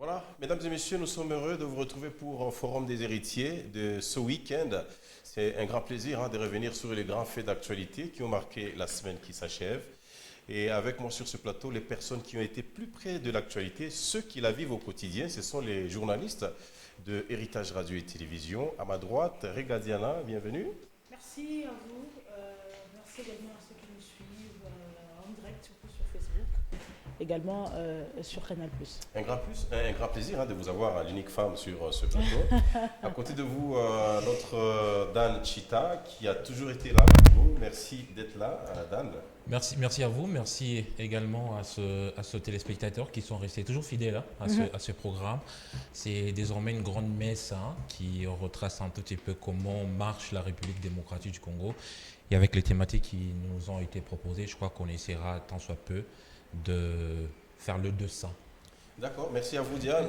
Voilà, mesdames et messieurs, nous sommes heureux de vous retrouver pour un forum des héritiers de ce week-end. C'est un grand plaisir de revenir sur les grands faits d'actualité qui ont marqué la semaine qui s'achève. Et avec moi sur ce plateau, les personnes qui ont été plus près de l'actualité, ceux qui la vivent au quotidien, ce sont les journalistes de Héritage Radio et Télévision. À ma droite, Rega Diana, bienvenue. Merci à vous. Merci également à ceux qui nous suivent en direct, surtout sur Facebook, également sur Canal+. Un grand plaisir de vous avoir, l'unique femme sur ce plateau. À côté de vous, notre Dan Chita, qui a toujours été là pour vous. Merci d'être là, Dan. Merci à vous, merci également à ceux téléspectateurs qui sont restés toujours fidèles à ce programme. C'est désormais une grande messe qui retrace un tout petit peu comment marche la République démocratique du Congo. Et avec les thématiques qui nous ont été proposées, je crois qu'on essaiera tant soit peu de faire le 200. D'accord, merci à vous Diane.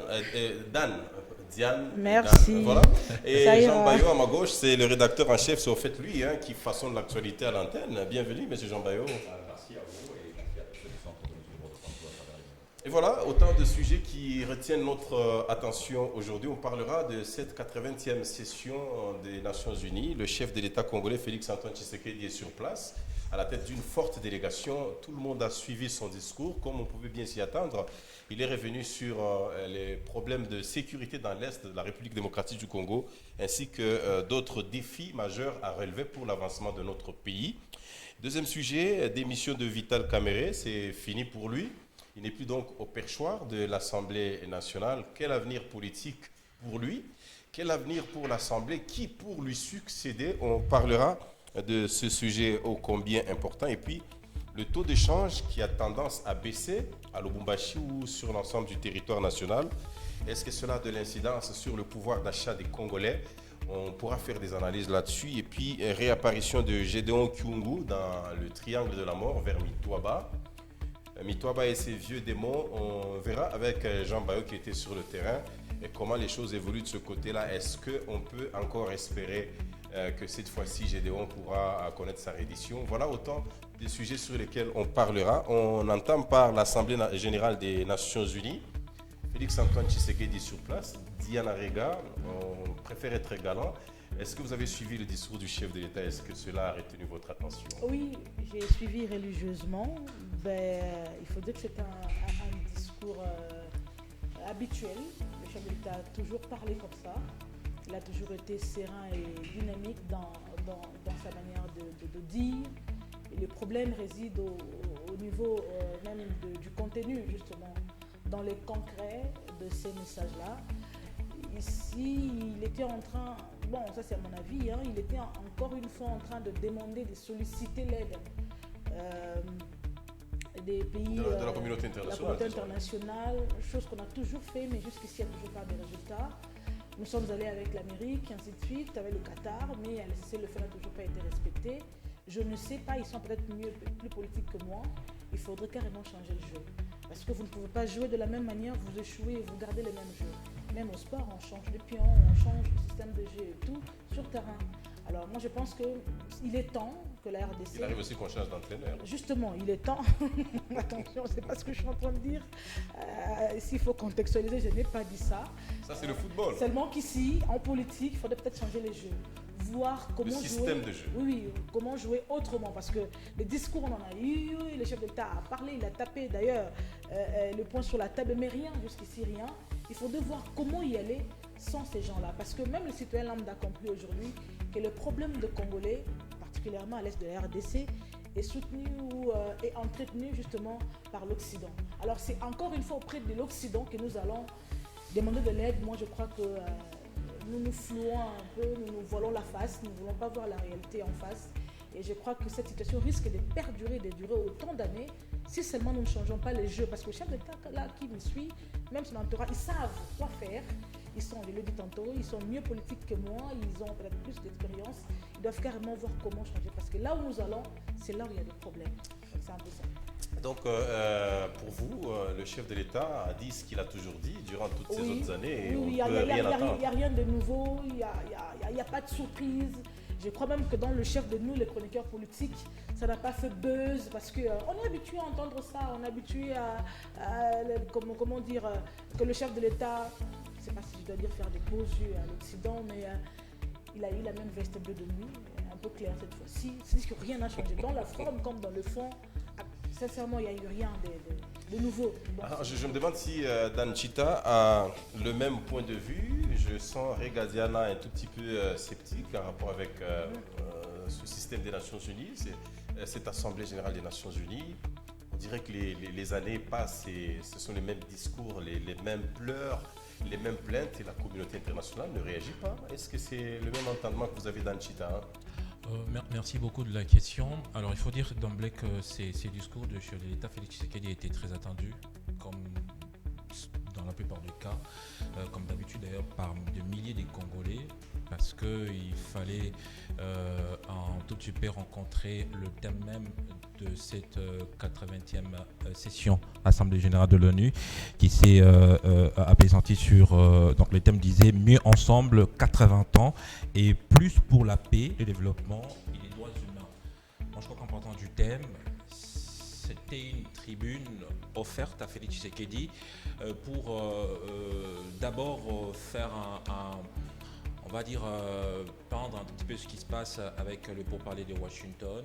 Diane. Merci. Dan, voilà. Et Jean Bayo à ma gauche, c'est le rédacteur en chef, c'est au fait lui qui façonne l'actualité à l'antenne. Bienvenue, monsieur Jean Bayo. Merci à vous et merci à tous ceux qui sont en train de nous suivre de partout à travers les médias. Et voilà, autant de sujets qui retiennent notre attention aujourd'hui. On parlera de cette 80e session des Nations Unies. Le chef de l'État congolais, Félix-Antoine Tshisekedi, est sur place, à la tête d'une forte délégation. Tout le monde a suivi son discours, comme on pouvait bien s'y attendre. Il est revenu sur les problèmes de sécurité dans l'Est de la République démocratique du Congo, ainsi que d'autres défis majeurs à relever pour l'avancement de notre pays. Deuxième sujet, démission de Vital Kamerhe, c'est fini pour lui. Il n'est plus donc au perchoir de l'Assemblée nationale. Quel avenir politique pour lui? Quel avenir pour l'Assemblée? Qui pour lui succéder? On parlera de ce sujet ô combien important. Et puis, le taux d'échange qui a tendance à baisser à Lubumbashi ou sur l'ensemble du territoire national. Est-ce que cela a de l'incidence sur le pouvoir d'achat des Congolais? On pourra faire des analyses là-dessus. Et puis, réapparition de Gédéon Kyungu dans le triangle de la mort vers Mitwaba. Mitwaba et ses vieux démons, on verra avec Jean Bayo qui était sur le terrain et comment les choses évoluent de ce côté-là. Est-ce qu'on peut encore espérer que cette fois-ci Gédéon pourra connaître sa reddition? Voilà autant des sujets sur lesquels on parlera. On entend par l'Assemblée générale des Nations Unies. Félix-Antoine Tshisekedi sur place, Diana Rega, on préfère être galant. Est-ce que vous avez suivi le discours du chef de l'État? Est-ce que cela a retenu votre attention? Oui, j'ai suivi religieusement. Il faut dire que c'est un discours habituel. Le chef de l'État a toujours parlé comme ça. Il a toujours été serein et dynamique dans sa manière de dire. Et le problème réside au niveau même du contenu, justement, dans le concret de ces messages-là. Ici, il était en train, ça c'est à mon avis, il était encore une fois en train de demander, de solliciter l'aide des pays de la communauté internationale, chose qu'on a toujours fait, mais jusqu'ici il n'y a toujours pas de résultats. Nous sommes allés avec l'Amérique, ainsi de suite, avec le Qatar, mais le cessez-le-feu n'a toujours pas été respecté. Je ne sais pas, ils sont peut-être plus politiques que moi. Il faudrait carrément changer le jeu. Parce que vous ne pouvez pas jouer de la même manière, vous échouez et vous gardez les mêmes jeux. Même au sport, on change de pion, on change le système de jeu et tout sur terrain. Alors moi je pense qu'il est temps que la RDC... Il arrive aussi qu'on change d'entraîneur. Justement, il est temps. Attention, c'est pas ce que je suis en train de dire. S'il faut contextualiser, je n'ai pas dit ça. Ça c'est le football. Seulement qu'ici, en politique, il faudrait peut-être changer les jeux. Voir comment le système de jeu. Oui, comment jouer autrement. Parce que les discours, on en a eu, le chef d'État a parlé, il a tapé d'ailleurs le poing sur la table, mais rien, jusqu'ici rien. Il faudrait voir comment y aller sans ces gens-là. Parce que même le citoyen lambda a compris aujourd'hui que le problème de Congolais, particulièrement à l'est de la RDC, est soutenu ou est entretenu justement par l'Occident. Alors c'est encore une fois auprès de l'Occident que nous allons demander de l'aide. Moi je crois que nous nous flouons un peu, nous nous voilons la face, nous ne voulons pas voir la réalité en face. Et je crois que cette situation risque de perdurer, de durer autant d'années si seulement nous ne changeons pas les jeux. Parce que le chef d'État là qui me suit, même son entourage, ils savent quoi faire. Ils sont, je le dis tantôt, ils sont mieux politiques que moi, ils ont peut-être plus d'expérience. Ils doivent carrément voir comment changer. Parce que là où nous allons, c'est là où il y a des problèmes. Donc c'est un peu ça. Donc, pour vous, le chef de l'État a dit ce qu'il a toujours dit durant toutes ces autres années. Et oui, il n'y a rien de nouveau, il n'y a pas de surprise. Je crois même que dans le chef de nous, les chroniqueurs politiques, ça n'a pas fait buzz parce qu'on est habitué à entendre ça, on est habitué comment dire, que le chef de l'État, je ne sais pas si je dois dire faire des beaux yeux à l'Occident, mais il a eu la même veste bleue de nuit, un peu claire cette fois-ci. C'est-à-dire que rien n'a changé, dans la forme comme dans le fond. Sincèrement, il n'y a eu rien de nouveau. Bon, je me demande si Dan Chita a le même point de vue. Je sens Rega Diana un tout petit peu sceptique en rapport avec ce système des Nations Unies, cette Assemblée Générale des Nations Unies. On dirait que les années passent et ce sont les mêmes discours, les mêmes pleurs, les mêmes plaintes et la communauté internationale ne réagit pas. Est-ce que c'est le même entendement que vous avez, Dan Chita? Merci beaucoup de la question. Alors, il faut dire d'emblée que ces discours de chef de l'État Félix Tshisekedi étaient très attendus, comme dans la plupart des cas, comme d'habitude d'ailleurs par de milliers de Congolais, parce qu'il fallait en tout petit peu rencontrer le thème même de cette 80e session Assemblée Générale de l'ONU qui s'est apaisantie sur, donc le thème disait mieux ensemble 80 ans et plus pour la paix, le développement et les droits humains. Moi je crois qu'en partant du thème, c'était une tribune offerte à Félix Tshisekedi pour d'abord faire on va dire, peindre un petit peu ce qui se passe avec le pourparler de Washington,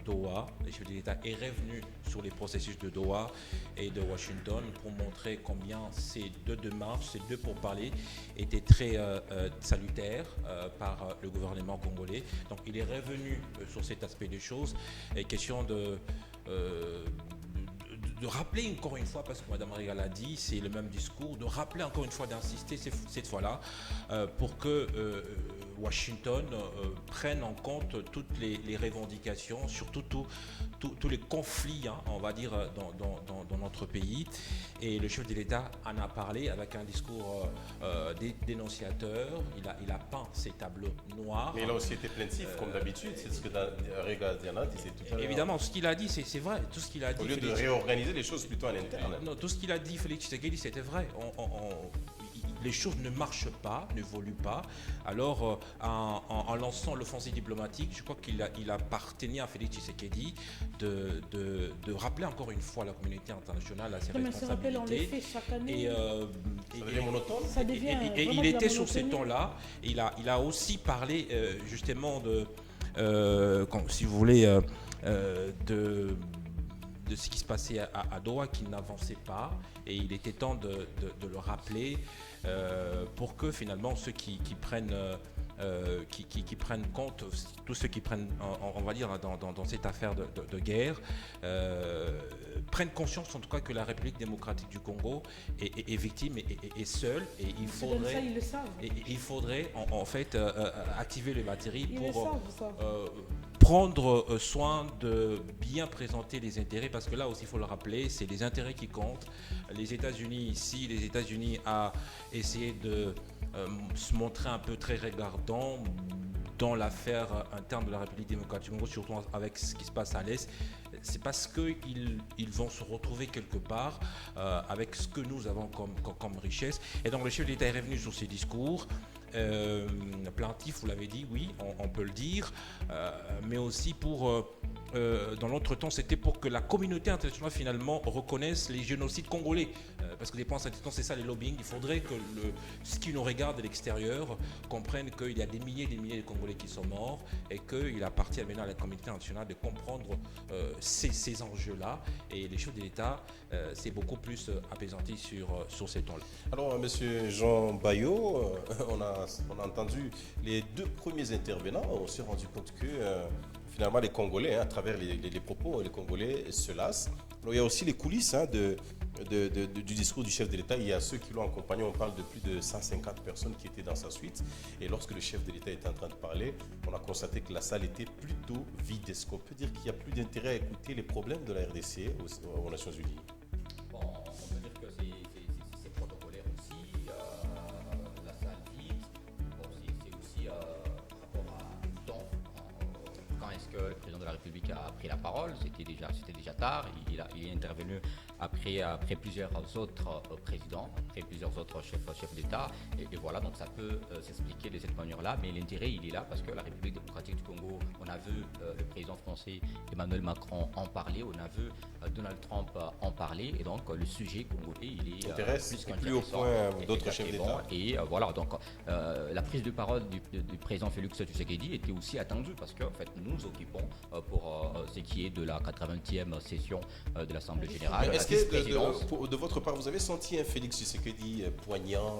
Doha. Le chef de l'État est revenu sur les processus de Doha et de Washington pour montrer combien ces deux démarches, ces deux pourparlers étaient très salutaires par le gouvernement congolais. Donc il est revenu sur cet aspect des choses. Et question de rappeler encore une fois, parce que Mme Regal a dit, c'est le même discours, de rappeler encore une fois, d'insister cette fois-là pour que Washington prenne en compte toutes les revendications, surtout tous les conflits, on va dire, dans notre pays. Et le chef de l'État en a parlé avec un discours dénonciateur. Il a peint ces tableaux noirs. Mais il a aussi été plaintif, comme d'habitude. C'est ce que Rega Diana disait tout à l'heure. Évidemment, ce qu'il a dit, c'est vrai. Tout ce qu'il a dit. Au lieu de réorganiser les choses plutôt en interne. Non, tout ce qu'il a dit, Félix Tshisekedi, c'était vrai. Les choses ne marchent pas, ne évoluent pas. Alors, en lançant l'offensive diplomatique, je crois qu'il appartenait à Félix Tshisekedi de rappeler encore une fois la communauté internationale à ses responsabilités. Ça rappelle en effet chaque année. Ça devient monotone. Ça devient et il était sur ces temps-là. Il a aussi parlé justement si vous voulez, de ce qui se passait à Doha, qui n'avançait pas, et il était temps de le rappeler pour que finalement ceux qui prennent compte, tous ceux qui prennent, on va dire, dans cette affaire de guerre, prennent conscience en tout cas que la République démocratique du Congo est victime et seule, et il faudrait en fait activer les batteries pour prendre soin de bien présenter les intérêts, parce que là aussi il faut le rappeler, c'est les intérêts qui comptent. Les États-Unis ici, les États-Unis a essayé de se montrer un peu très regardant dans l'affaire interne de la République démocratique du Congo, surtout avec ce qui se passe à l'Est. C'est parce qu'ils vont se retrouver quelque part avec ce que nous avons comme richesse. Et donc le chef de l'État est revenu sur ses discours. Plaintif, vous l'avez dit, oui, on peut le dire, mais aussi dans l'autre temps, c'était pour que la communauté internationale finalement reconnaisse les génocides congolais, parce que les penses internationales, c'est ça les lobbying. Il faudrait que ce qui nous regarde de l'extérieur comprenne qu'il y a des milliers et des milliers de Congolais qui sont morts, et qu'il appartient maintenant à la communauté internationale de comprendre ces enjeux-là, et les chefs de l'État c'est beaucoup plus apaisanti sur ces temps-là. Alors, Monsieur Jean Bayot, on a entendu les deux premiers intervenants. On s'est rendu compte que finalement les Congolais, à travers les propos, les Congolais se lassent. Alors, il y a aussi les coulisses du discours du chef de l'État. Il y a ceux qui l'ont accompagné. On parle de plus de 150 personnes qui étaient dans sa suite. Et lorsque le chef de l'État était en train de parler, on a constaté que la salle était plutôt vide. Est-ce qu'on peut dire qu'il n'y a plus d'intérêt à écouter les problèmes de la RDC aux Nations Unies? Bon, on peut dire que c'est protocolaire aussi, la salle vide. Bon, c'est aussi par rapport à temps. Quand est-ce que le président de la République a pris la parole. C'était déjà tard. Il est intervenu après plusieurs autres présidents, après plusieurs autres chefs d'État. Et voilà, donc ça peut s'expliquer de cette manière-là. Mais l'intérêt, il est là parce que la République démocratique du Congo, on a vu le président français Emmanuel Macron en parler, on a vu Donald Trump en parler. Et donc, le sujet congolais, il est plus au point d'autres chefs d'État. Et voilà, donc la prise de parole du président Félix Tshisekedi était aussi attendue parce qu'en fait, nous nous occupons pour ce qui est de la 80e session de l'Assemblée générale. Est-ce que de votre part, vous avez senti un Félix Tshisekedi poignant,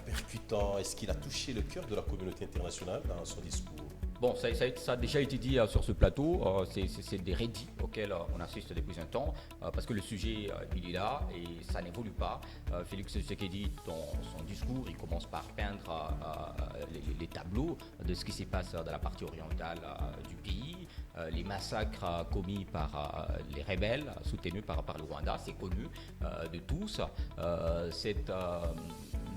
percutant? Est-ce qu'il a touché le cœur de la communauté internationale dans son discours? Bon, ça a déjà été dit sur ce plateau, c'est des rédits auxquels on assiste depuis un temps, parce que le sujet, il est là et ça n'évolue pas. Félix Tshisekedi, dans son discours, il commence par peindre les tableaux de ce qui se passe dans la partie orientale du pays, les massacres commis par les rebelles soutenus par le Rwanda, c'est connu de tous. Cette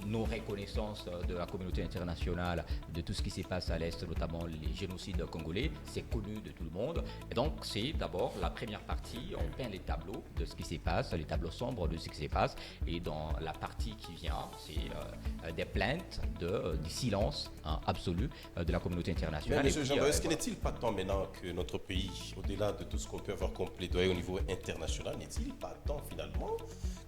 non-reconnaissance de la communauté internationale de tout ce qui se passe à l'Est, notamment les génocides congolais, c'est connu de tout le monde. Et donc, c'est d'abord la première partie, on peint les tableaux de ce qui se passe, les tableaux sombres de ce qui se passe. Et dans la partie qui vient, c'est des plaintes, du silence absolu de la communauté internationale. Mais M. Jean, est-ce qu'il n'est-il pas temps maintenant que notre pays, au-delà de tout ce qu'on peut avoir comme plaidoyer au niveau international, n'est-il pas temps finalement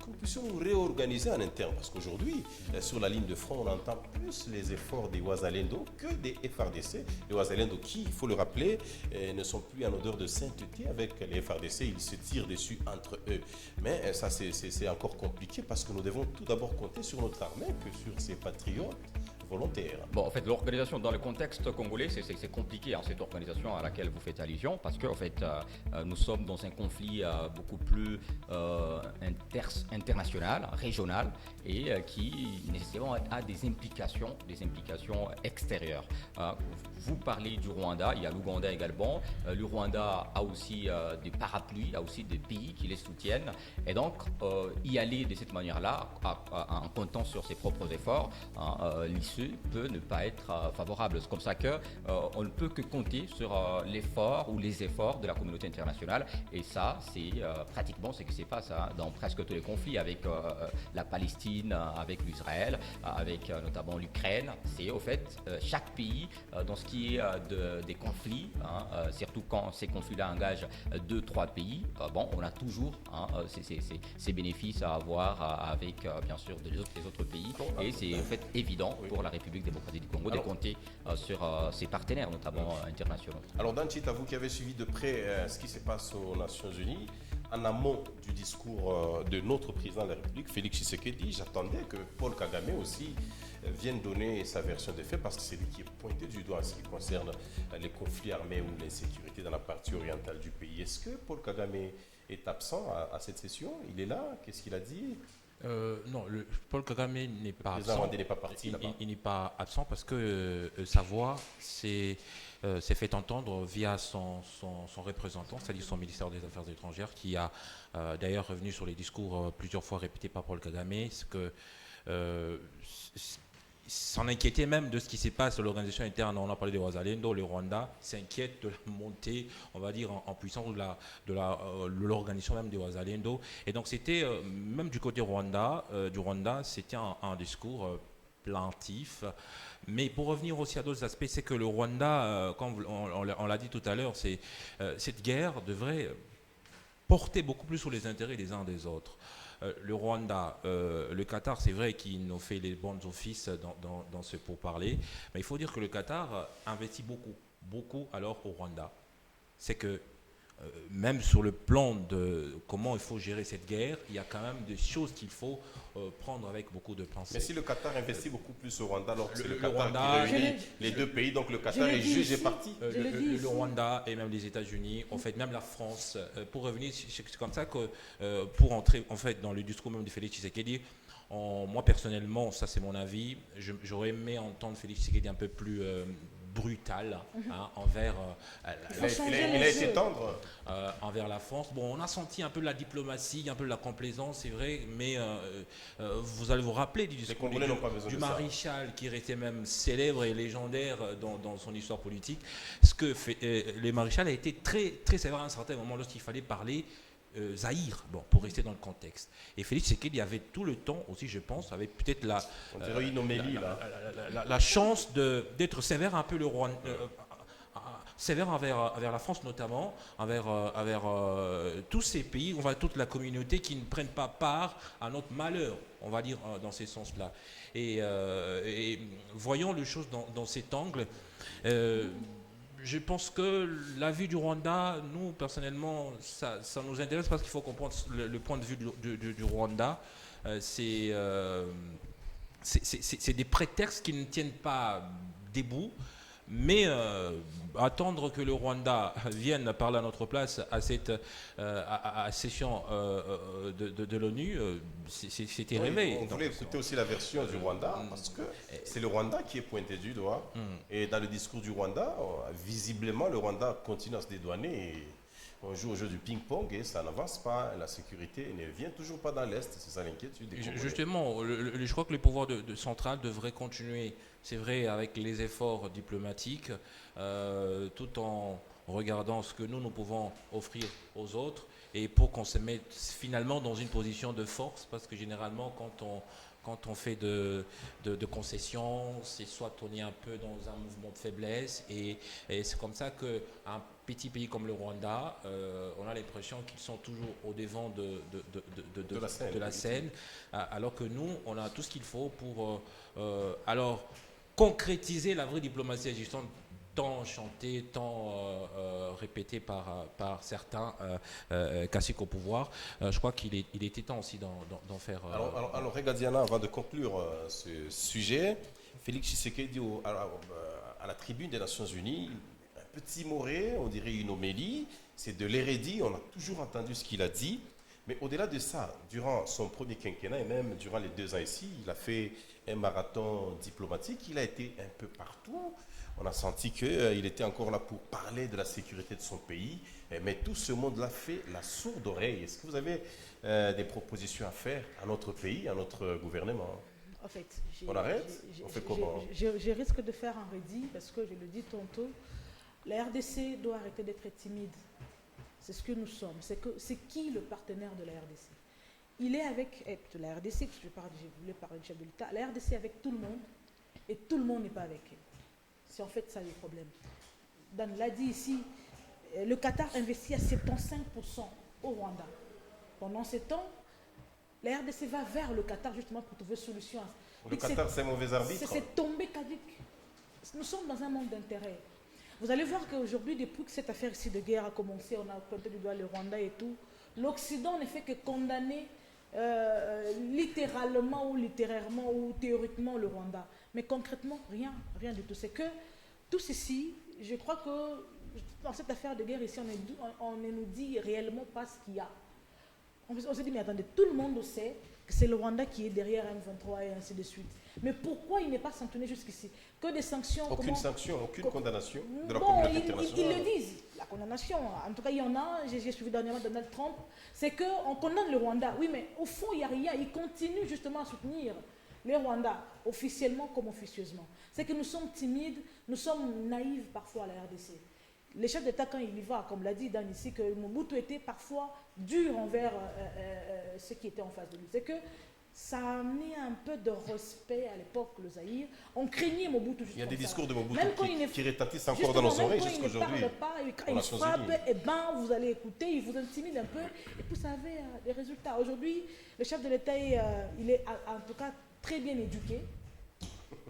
que nous puissions nous réorganiser en interne? Parce qu'aujourd'hui, sur la ligne de front, on entend plus les efforts des Ouazalendo que des FRDC. Les Ouazalendo qui, il faut le rappeler, ne sont plus en odeur de sainteté avec les FRDC. Ils se tirent dessus entre eux. Mais ça, c'est encore compliqué parce que nous devons tout d'abord compter sur notre armée que sur ces patriotes volontaires. Bon, en fait, l'organisation dans le contexte congolais, c'est compliqué, cette organisation à laquelle vous faites allusion, parce que en fait, nous sommes dans un conflit beaucoup plus international, régional, et qui nécessairement a des implications extérieures. Vous parlez du Rwanda, il y a l'Ouganda également. Le Rwanda a aussi des parapluies, a aussi des pays qui les soutiennent, et donc y aller de cette manière-là, en comptant sur ses propres efforts, l'issue peut ne pas être favorable. C'est comme ça qu'on ne peut que compter sur l'effort ou les efforts de la communauté internationale, et ça, c'est pratiquement ce qui se passe dans presque tous les conflits avec la Palestine, avec l'Israël, avec notamment l'Ukraine. C'est au fait chaque pays dans ce qui est des conflits, surtout quand ces conflits-là engagent 2-3 pays, on a toujours ces bénéfices à avoir avec bien sûr les autres pays, et c'est en fait évident pour la République démocratique du Congo de compter sur ses partenaires, notamment internationaux. Alors Danchit, à vous qui avez suivi de près ce qui se passe aux Nations Unies, en amont du discours de notre président de la République, Félix Tshisekedi, j'attendais que Paul Kagame aussi vienne donner sa version des faits, parce que c'est lui qui est pointé du doigt en ce qui concerne les conflits armés ou l'insécurité dans la partie orientale du pays. Est-ce que Paul Kagame est absent à cette session? Il est là? Qu'est-ce qu'il a dit? Non, Paul Kagame n'est pas absent. Rwandais n'est pas parti Il n'est pas absent parce que sa voix s'est fait entendre via son représentant, c'est-à-dire son ministère des Affaires étrangères, qui a d'ailleurs revenu sur les discours plusieurs fois répétés par Paul Kagame, s'en inquiétait même de ce qui se passe à l'organisation interne. On a parlé de Ouazalendo, le Rwanda s'inquiète de la montée, on va dire, en puissance de l'organisation même de Ouazalendo. Et donc c'était, même du côté du Rwanda, c'était un discours plaintif. Mais pour revenir aussi à d'autres aspects, c'est que le Rwanda, comme on l'a dit tout à l'heure, cette guerre devrait porter beaucoup plus sur les intérêts des uns des autres. Le Rwanda, le Qatar, c'est vrai qu'il nous fait les bons offices dans ce pourparler, mais il faut dire que le Qatar investit beaucoup alors au Rwanda. C'est que même sur le plan de comment il faut gérer cette guerre, il y a quand même des choses qu'il faut prendre avec beaucoup de pensée. Mais si le Qatar investit beaucoup plus au Rwanda, alors que c'est le Qatar qui réunit les deux pays, donc le Qatar est juge et parti. Le Rwanda et même les États-Unis, en fait, même la France, pour revenir, c'est comme ça que pour entrer en fait dans le discours même de Félix Tshisekedi, moi personnellement, ça c'est mon avis, j'aurais aimé entendre Félix Tshisekedi un peu plus brutal envers Il a été tendre. envers la France. Bon, on a senti un peu de la diplomatie, un peu de la complaisance, c'est vrai, mais vous allez vous rappeler du discours du maréchal qui restait même célèbre et légendaire dans son histoire politique. Ce que fait, le maréchal a été très, très sévère à un certain moment lorsqu'il fallait parler Zaïre, bon, pour rester dans le contexte. Et Félix Tshisekedi avait tout le temps aussi, je pense, avec peut-être la chance d'être sévère un peu le roi, sévère envers la France notamment, envers tous ces pays, toute la communauté qui ne prennent pas part à notre malheur, on va dire dans ces sens-là. Et voyons les choses dans cet angle. Je pense que la vue du Rwanda, nous, personnellement, ça nous intéresse parce qu'il faut comprendre le point de vue du Rwanda. C'est des prétextes qui ne tiennent pas debout, mais attendre que le Rwanda vienne parler à notre place à cette session de l'ONU, c'était rêvé. On voulait écouter aussi la version du Rwanda, parce que c'est le Rwanda qui est pointé du doigt. Et dans le discours du Rwanda, visiblement, le Rwanda continue à se dédouaner. Et on joue au jeu du ping-pong et ça n'avance pas. La sécurité ne vient toujours pas dans l'Est. C'est ça l'inquiétude. Justement, je crois que le pouvoir central devrait continuer, c'est vrai, avec les efforts diplomatiques, tout en regardant ce que nous pouvons offrir aux autres et pour qu'on se mette finalement dans une position de force, parce que généralement, quand on fait de concessions, c'est soit on est un peu dans un mouvement de faiblesse et c'est comme ça qu'un petit pays comme le Rwanda, on a l'impression qu'ils sont toujours au devant de la scène, alors que nous, on a tout ce qu'il faut pour alors concrétiser la vraie diplomatie existante, tant chantée, tant répétée par certains caciques au pouvoir. Je crois qu'il était temps aussi d'en faire... Alors Regadiana, avant de conclure ce sujet, Félix Tshisekedi à la tribune des Nations Unies, un petit moré, on dirait une homélie, c'est de l'hérédie, on a toujours entendu ce qu'il a dit, mais au-delà de ça, durant son premier quinquennat et même durant les 2 ans ici, il a fait un marathon diplomatique, il a été un peu partout. On a senti qu'il était encore là pour parler de la sécurité de son pays, mais tout ce monde-là fait la sourde oreille. Est-ce que vous avez des propositions à faire à notre pays, à notre gouvernement? En fait, on arrête? On fait comment? Je risque de faire un redit parce que je le dis tantôt, la RDC doit arrêter d'être timide. C'est ce que nous sommes. C'est qui le partenaire de la RDC? Il est avec la RDC, je voulais parler du chef de l'État, la RDC est avec tout le monde et tout le monde n'est pas avec elle. C'est en fait ça le problème. Dan l'a dit ici, le Qatar investit à 75% au Rwanda. Pendant ce temps, la RDC va vers le Qatar justement pour trouver solution. Le Qatar, c'est un mauvais arbitre. C'est tombé caduque. Nous sommes dans un monde d'intérêt. Vous allez voir qu'aujourd'hui, depuis que cette affaire ici de guerre a commencé, on a pointé du doigt le Rwanda et tout, l'Occident ne fait que condamner littéralement ou littérairement ou théoriquement le Rwanda. Mais concrètement, rien du tout. C'est que tout ceci, je crois que dans cette affaire de guerre ici, on ne nous dit réellement pas ce qu'il y a. On se dit, mais attendez, tout le monde sait que c'est le Rwanda qui est derrière M23 et ainsi de suite. Mais pourquoi il n'est pas sanctionné jusqu'ici? Que des sanctions... Aucune sanction, aucune condamnation de la communauté internationale. Ils le disent, la condamnation. En tout cas, il y en a, j'ai suivi dernièrement Donald Trump, c'est qu'on condamne le Rwanda. Oui, mais au fond, il n'y a rien. Il continue justement à soutenir les Rwandais, officiellement comme officieusement. C'est que nous sommes timides, nous sommes naïfs parfois à la RDC. Les chefs d'État, quand il y va, comme l'a dit Dan ici, que Mobutu était parfois dur envers ceux qui étaient en face de lui. C'est que ça a amené un peu de respect à l'époque, le Zaïre. On craignait Mobutu. Il y a des discours de Mobutu qui retentissent encore dans nos oreilles jusqu'aujourd'hui. Quand il frappe, eh ben, vous allez écouter, il vous intimide un peu, et puis ça avait des résultats. Aujourd'hui, le chef de l'État, il est en tout cas très bien éduqué.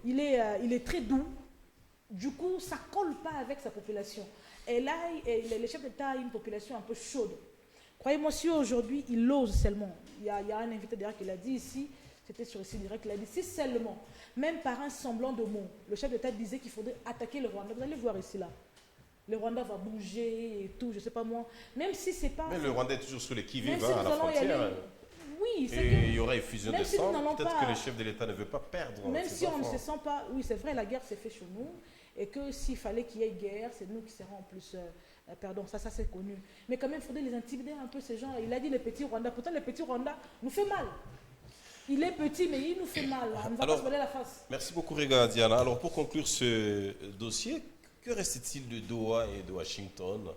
Il est très doux. Du coup, ça ne colle pas avec sa population. Et là, le chef d'État a une population un peu chaude. Croyez-moi, si aujourd'hui, il ose seulement, il y a un invité d'ailleurs qui l'a dit ici, c'était sur ici direct, il a dit, si seulement, même par un semblant de mot, le chef d'État disait qu'il faudrait attaquer le Rwanda, vous allez voir ici, là. Le Rwanda va bouger et tout, je ne sais pas moi. Même si c'est pas... Mais le Rwanda est toujours sur les qui-vive à la frontière. Oui, c'est et il y aura effusion de sang. Si peut-être que le chef de l'État ne veut pas perdre. Même si on ne se sent pas... Oui, c'est vrai, la guerre s'est faite chez nous. et que s'il fallait qu'il y ait guerre, c'est nous qui serons en plus perdants. Ça c'est connu. Mais quand même, il faudrait les intimider un peu, ces gens. Il a dit les petits Rwandais. Pourtant, les petits Rwandais nous fait mal. Il est petit, mais il nous fait mal. On ne va pas se voiler la face. Merci beaucoup, Rega Diana. Alors, pour conclure ce dossier, que reste-t-il de Doha et de Washington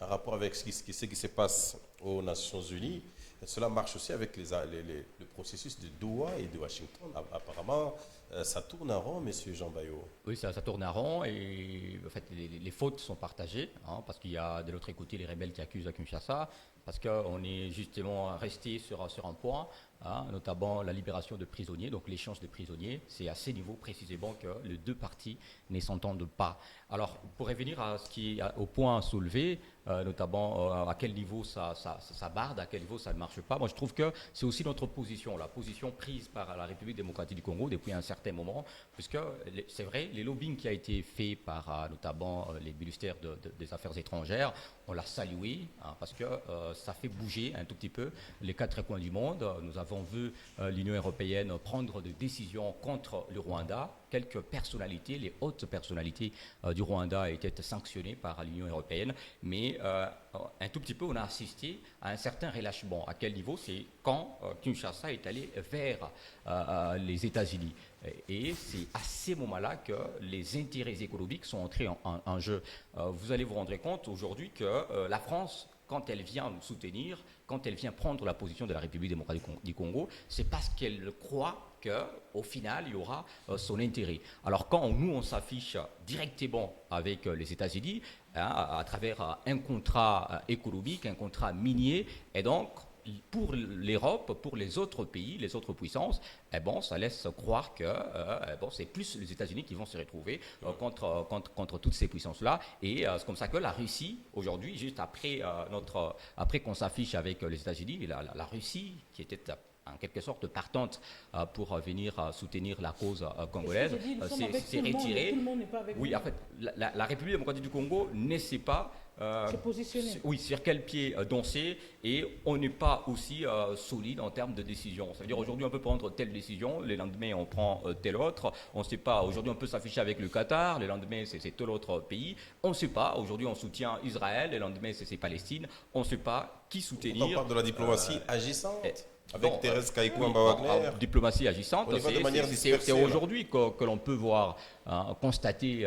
en rapport avec ce qui se passe aux Nations Unies? Cela marche aussi avec le processus de Doha et de Washington. Apparemment, ça tourne en rond, monsieur Jean Bayo. Oui, ça tourne en rond et en fait, les fautes sont partagées, parce qu'il y a de l'autre côté les rebelles qui accusent à Kinshasa, parce qu'on est justement resté sur un point, notamment la libération de prisonniers, donc l'échange de prisonniers. C'est à ces niveaux précisément que les deux parties ne s'entendent pas. Alors, pour revenir au point soulevé, notamment à quel niveau ça barde, à quel niveau ça ne marche pas, moi je trouve que c'est aussi notre position, la position prise par la République démocratique du Congo depuis un certain moment, puisque c'est vrai, les lobbying qui a été fait par notamment les ministères des Affaires étrangères, on l'a salué, parce que ça fait bouger un tout petit peu les quatre coins du monde. Nous avons vu l'Union européenne prendre des décisions contre le Rwanda. Quelques personnalités, les hautes personnalités du Rwanda étaient sanctionnées par l'Union européenne, mais un tout petit peu on a assisté à un certain relâchement. À quel niveau? C'est quand Kinshasa est allé vers les États-Unis. Et c'est à ces moments-là que les intérêts économiques sont entrés en jeu. Vous allez vous rendre compte aujourd'hui que la France, quand elle vient nous soutenir, quand elle vient prendre la position de la République démocratique du Congo, c'est parce qu'elle croit qu'au final, il y aura son intérêt. Alors quand on s'affiche directement avec les États-Unis, à travers un contrat économique, un contrat minier, et donc pour l'Europe, pour les autres pays, les autres puissances, ça laisse croire que c'est plus les États-Unis qui vont se retrouver contre toutes ces puissances-là. Et c'est comme ça que la Russie, aujourd'hui, juste après qu'on s'affiche avec les États-Unis, la Russie, qui était en quelque sorte partante pour venir soutenir la cause congolaise, s'est retirée. Oui, en fait, la République démocratique du Congo ne sait pas sur quel pied danser, et on n'est pas aussi solide en termes de décision. Ça veut dire aujourd'hui on peut prendre telle décision, le lendemain on prend telle autre. On ne sait pas, aujourd'hui on peut s'afficher avec le Qatar, le lendemain c'est tel autre pays. On ne sait pas, aujourd'hui on soutient Israël, le lendemain c'est Palestine. On ne sait pas qui soutenir. On parle de la diplomatie agissante. Avec Thérèse Kaikouamba Wagner. Diplomatie agissante, c'est aujourd'hui que l'on peut voir, constater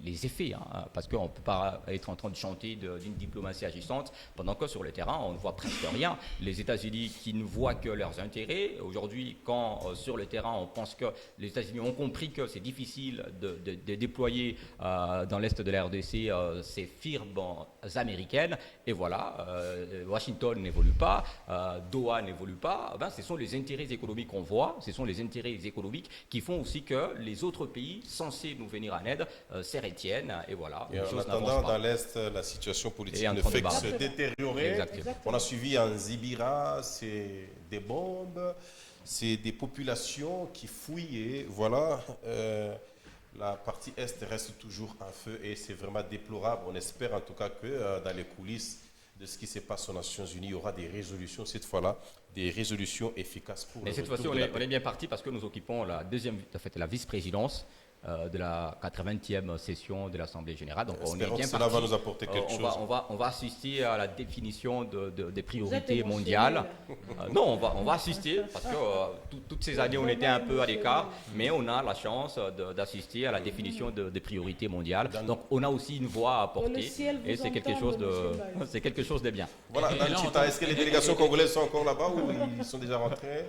les effets, parce qu'on ne peut pas être en train de chanter d'une diplomatie agissante pendant que sur le terrain on ne voit presque rien. Les États-Unis qui ne voient que leurs intérêts. Aujourd'hui, quand sur le terrain on pense que les États-Unis ont compris que c'est difficile de déployer dans l'est de la RDC ces firmes américaines, et voilà, Washington n'évolue pas, Doha n'évolue pas. Ce sont les intérêts économiques qu'on voit, ce sont les intérêts économiques qui font aussi que les autres pays censés nous venir en aide se retiennent, et voilà. Et en attendant, dans l'Est, la situation politique ne fait que se détériorer. Exactement. On a suivi en Zibira, c'est des bombes, c'est des populations qui fouillent, et voilà, la partie Est reste toujours en feu, et c'est vraiment déplorable. On espère en tout cas que dans les coulisses de ce qui se passe aux Nations Unies, il y aura des résolutions, cette fois-là, des résolutions efficaces pour Mais cette fois-ci, on est bien parti parce que nous occupons la vice-présidence de la 80e session de l'Assemblée générale. Donc on est bien cela parti. Va nous apporter quelque chose. On va assister à la définition des priorités mondiales. Non, on va assister parce que toutes ces années on était un peu à l'écart, mais on a la chance d'assister à la définition des priorités mondiales. Donc on a aussi une voix à apporter, et c'est quelque chose de bien. Voilà, dans Chita, est-ce que les délégations congolaises sont encore là-bas ou ils sont déjà rentrés?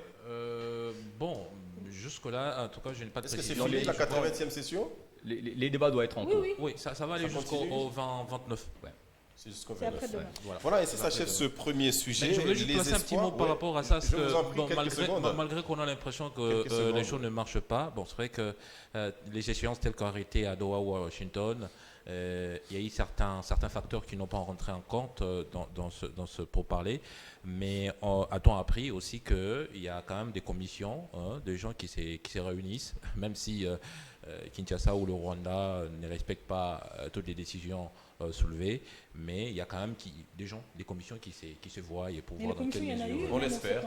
Jusque-là, en tout cas, je n'ai pas de précision. précision. Est-ce que c'est fini la 80e session? Les débats doivent être en cours. Oui, ça va aller jusqu'au 29. Ouais. C'est jusqu'au 29. Voilà, et c'est s'achève ce premier sujet. Mais je voulais juste placer un petit mot par rapport à ça. Malgré qu'on a l'impression que les choses ne marchent pas, c'est vrai que les échéances telles qu'ont arrêté à Doha ou à Washington, il y a eu certains facteurs qui n'ont pas rentré en compte dans ce pourparler, mais a-t-on appris aussi qu'il y a quand même des commissions de gens qui se réunissent, même si Kinshasa ou le Rwanda ne respectent pas toutes les décisions soulevées, mais il y a quand même des commissions qui se voient et pour voir dans quelle mesure. On l'espère.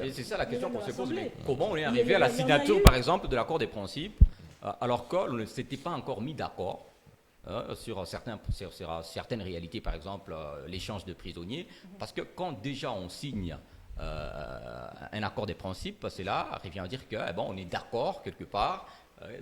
Et c'est ça la question qu'on se pose. Comment on est arrivé à la signature, par exemple, de l'accord des principes alors qu'on ne s'était pas encore mis d'accord sur certaines réalités, par exemple l'échange de prisonniers, parce que quand déjà on signe un accord des principes, c'est là, revient à dire que on est d'accord quelque part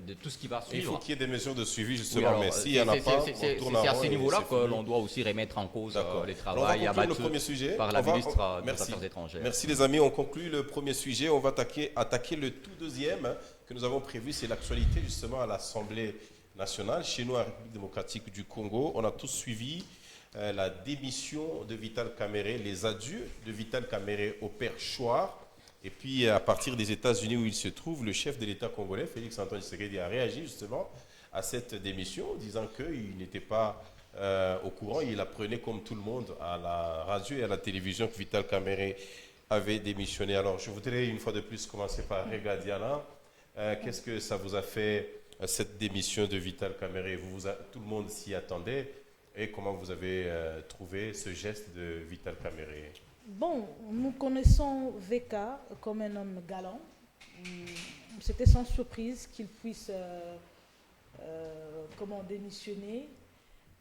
de tout ce qui va suivre. Il faut qu'il y ait des mesures de suivi, Oui, justement, alors, mais s'il n'y en a pas, c'est on tourne à en ce rond et niveau-là c'est que fini. l'on doit aussi remettre en cause D'accord. les Alors, on va travaux conclure le abattus premier sujet. par la ministre des Merci. Affaires étrangères. Merci les amis, on conclut le premier sujet. On va attaquer le tout deuxième que nous avons prévu, c'est l'actualité justement à l'Assemblée nationale. Chez nous, en République démocratique du Congo, on a tous suivi la démission de Vital Kamerhe, les adieux de Vital Kamerhe au père Chouard. Et puis, à partir des États-Unis où il se trouve, le chef de l'État congolais, Félix Antoine Tshisekedi, a réagi justement à cette démission, disant qu'il n'était pas au courant. Il apprenait comme tout le monde à la radio et à la télévision que Vital Kamerhe avait démissionné. Alors, je voudrais une fois de plus commencer par Rega Diana. Qu'est-ce que ça vous a fait, cette démission de Vital Kamerhe? Tout le monde s'y attendait. Et comment vous avez trouvé ce geste de Vital Kamerhe? Bon, nous connaissons VK comme un homme galant. C'était sans surprise qu'il puisse démissionner.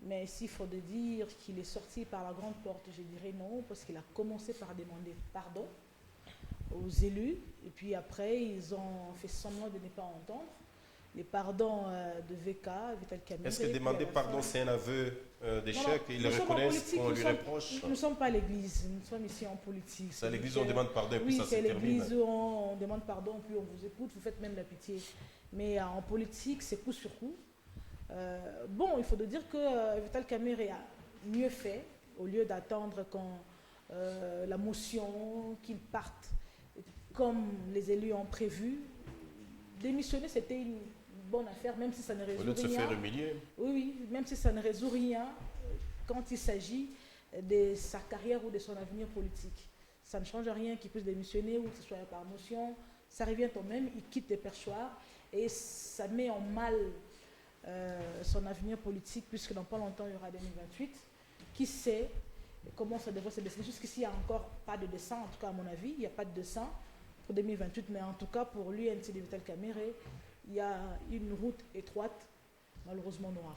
Mais s'il faut dire qu'il est sorti par la grande porte, je dirais non, parce qu'il a commencé par demander pardon aux élus. Et puis après, ils ont fait semblant de ne pas entendre. Les pardons de VK, Vital Kamerhe. Est-ce que demander pardon, c'est un aveu d'échec? Ils le nous sommes en reconnaissent, politique, on lui reproche? Nous ne sommes pas à l'église, nous sommes ici en politique. C'est à l'église où on demande pardon et puis oui, ça se c'est à termine. l'église où on demande pardon, puis on vous écoute, vous faites même la pitié. Mais en politique, c'est coup sur coup. Il faut dire que Vital Kamerhe a mieux fait, au lieu d'attendre quand la motion, qu'il parte comme les élus ont prévu. Démissionner, c'était une bonne affaire, même si ça ne résout rien. Au lieu de se faire humilier. Oui, même si ça ne résout rien quand il s'agit de sa carrière ou de son avenir politique. Ça ne change rien qu'il puisse démissionner ou que ce soit par motion. Ça revient au même, il quitte le perchoir et ça met en mal son avenir politique puisque dans pas longtemps il y aura 2028. Qui sait comment ça devrait se dessiner? Jusqu'ici, il n'y a encore pas de dessin, en tout cas à mon avis, il n'y a pas de dessin pour 2028, mais en tout cas pour l'UNC de Vital Kamerhe, il y a une route étroite, malheureusement noire.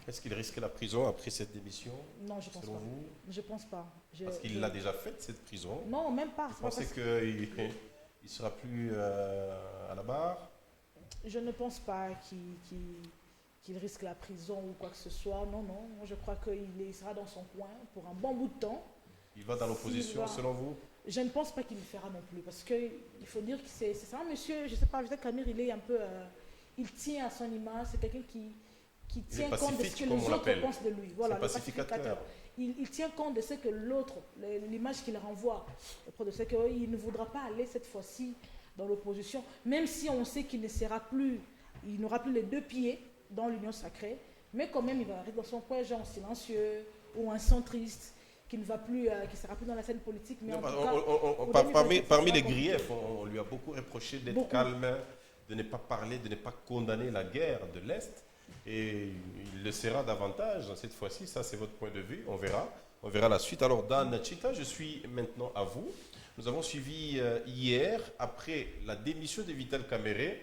Est-ce qu'il risque la prison après cette démission? Non, je pense pas. Je pense pas. Parce qu'il l'a déjà faite, cette prison. Non, même pas. Vous pensez qu'il ne sera plus à la barre? Je ne pense pas qu'il risque la prison ou quoi que ce soit. Non. Je crois qu'il sera dans son coin pour un bon bout de temps. Il va dans l'opposition, selon vous? Je ne pense pas qu'il le fera non plus. Parce qu'il faut dire que c'est un monsieur, je ne sais pas, Vital Kamerhe, il est un peu... il tient à son image. C'est quelqu'un qui tient compte de ce que les autres pensent de lui. Voilà, le pacificateur. Il tient compte de ce que l'autre, l'image qu'il renvoie, de ce qu'il ne voudra pas aller cette fois-ci dans l'opposition, même si on sait qu'il ne sera plus, il n'aura plus les deux pieds dans l'union sacrée, mais quand même il va rester dans son coin, genre silencieux ou un centriste qui ne va plus, qui sera plus dans la scène politique. Mais non, en tout cas, parmi les griefs, on lui a beaucoup reproché d'être calme, de ne pas parler, de ne pas condamner la guerre de l'Est. Et il le sera davantage cette fois-ci. Ça, c'est votre point de vue. On verra la suite. Alors, Dan Chita, je suis maintenant à vous. Nous avons suivi hier, après la démission de Vital Kamerhe,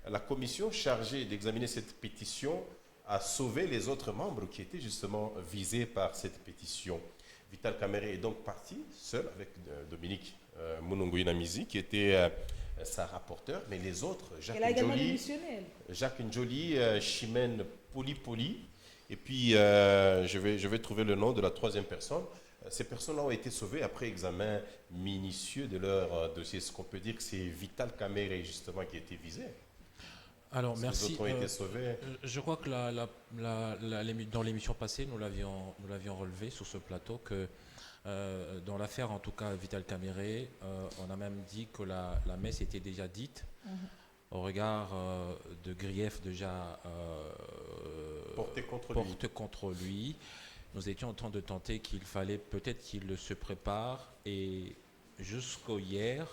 la commission chargée d'examiner cette pétition a sauvé les autres membres qui étaient justement visés par cette pétition. Vital Kamerhe est donc parti seul avec Dominique Munongoïna-Mizi, qui était sa rapporteure, mais les autres, Jacques Njoli, Chimène Poli, et puis je vais trouver le nom de la troisième personne. Ces personnes-là ont été sauvées après examen minutieux de leur dossier. Est-ce qu'on peut dire que c'est Vital Kamerhe justement qui a été visé? Alors, merci. Les autres ont été sauvés. Je crois que dans l'émission passée, nous l'avions relevé sur ce plateau que dans l'affaire, en tout cas, Vital Kamerhe, on a même dit que la messe était déjà dite au regard de griefs déjà portés contre lui. Nous étions en train de tenter qu'il fallait peut-être qu'il se prépare et jusqu'au hier,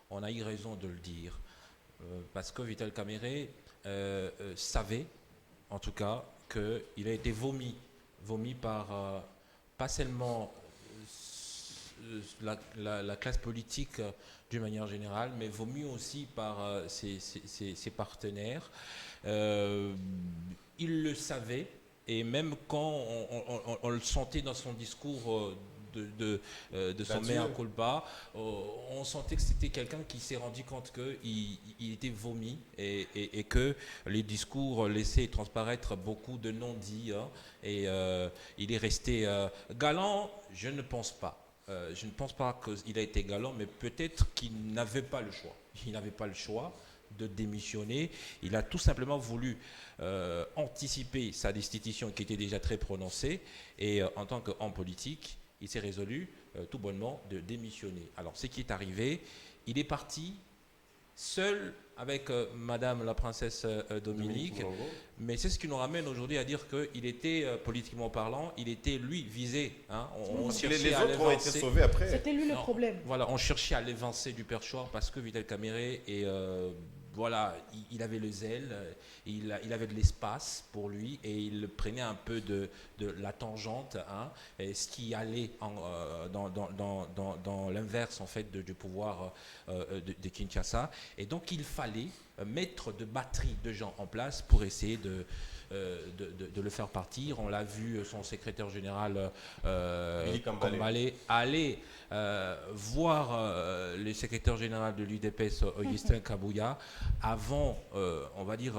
on a eu raison de le dire. Parce que Vital Kamerhe savait, en tout cas, qu'il a été vomi par pas seulement la classe politique d'une manière générale, mais vaut mieux aussi par ses partenaires. Il le savait, et même quand on le sentait dans son discours de son mea culpa, on sentait que c'était quelqu'un qui s'est rendu compte qu'il était vomi et que les discours laissaient transparaître beaucoup de non-dits, hein, et il est resté galant. Je ne pense pas. Je ne pense pas qu'il a été galant, mais peut-être qu'il n'avait pas le choix. Il n'avait pas le choix de démissionner. Il a tout simplement voulu anticiper sa destitution qui était déjà très prononcée, et en tant qu'homme politique, il s'est résolu tout bonnement de démissionner. Alors, ce qui est arrivé, il est parti seul avec Madame la princesse Dominique, mais c'est ce qui nous ramène aujourd'hui à dire qu'il était, politiquement parlant, il était lui visé. Hein. On cherchait les à autres ont été sauvés après. C'était lui le problème. Voilà, on cherchait à l'évincer du perchoir parce que Vital Kamerhe voilà, il avait le zèle, il avait de l'espace pour lui, et il prenait un peu de la tangente, hein, et ce qui allait dans l'inverse en fait du pouvoir de Kinshasa. Et donc il fallait mettre de batteries de gens en place pour essayer de le faire partir. On l'a vu, son secrétaire général Kambale aller voir le secrétaire général de l'UDPS, Augustin Kabouya, avant, on va dire...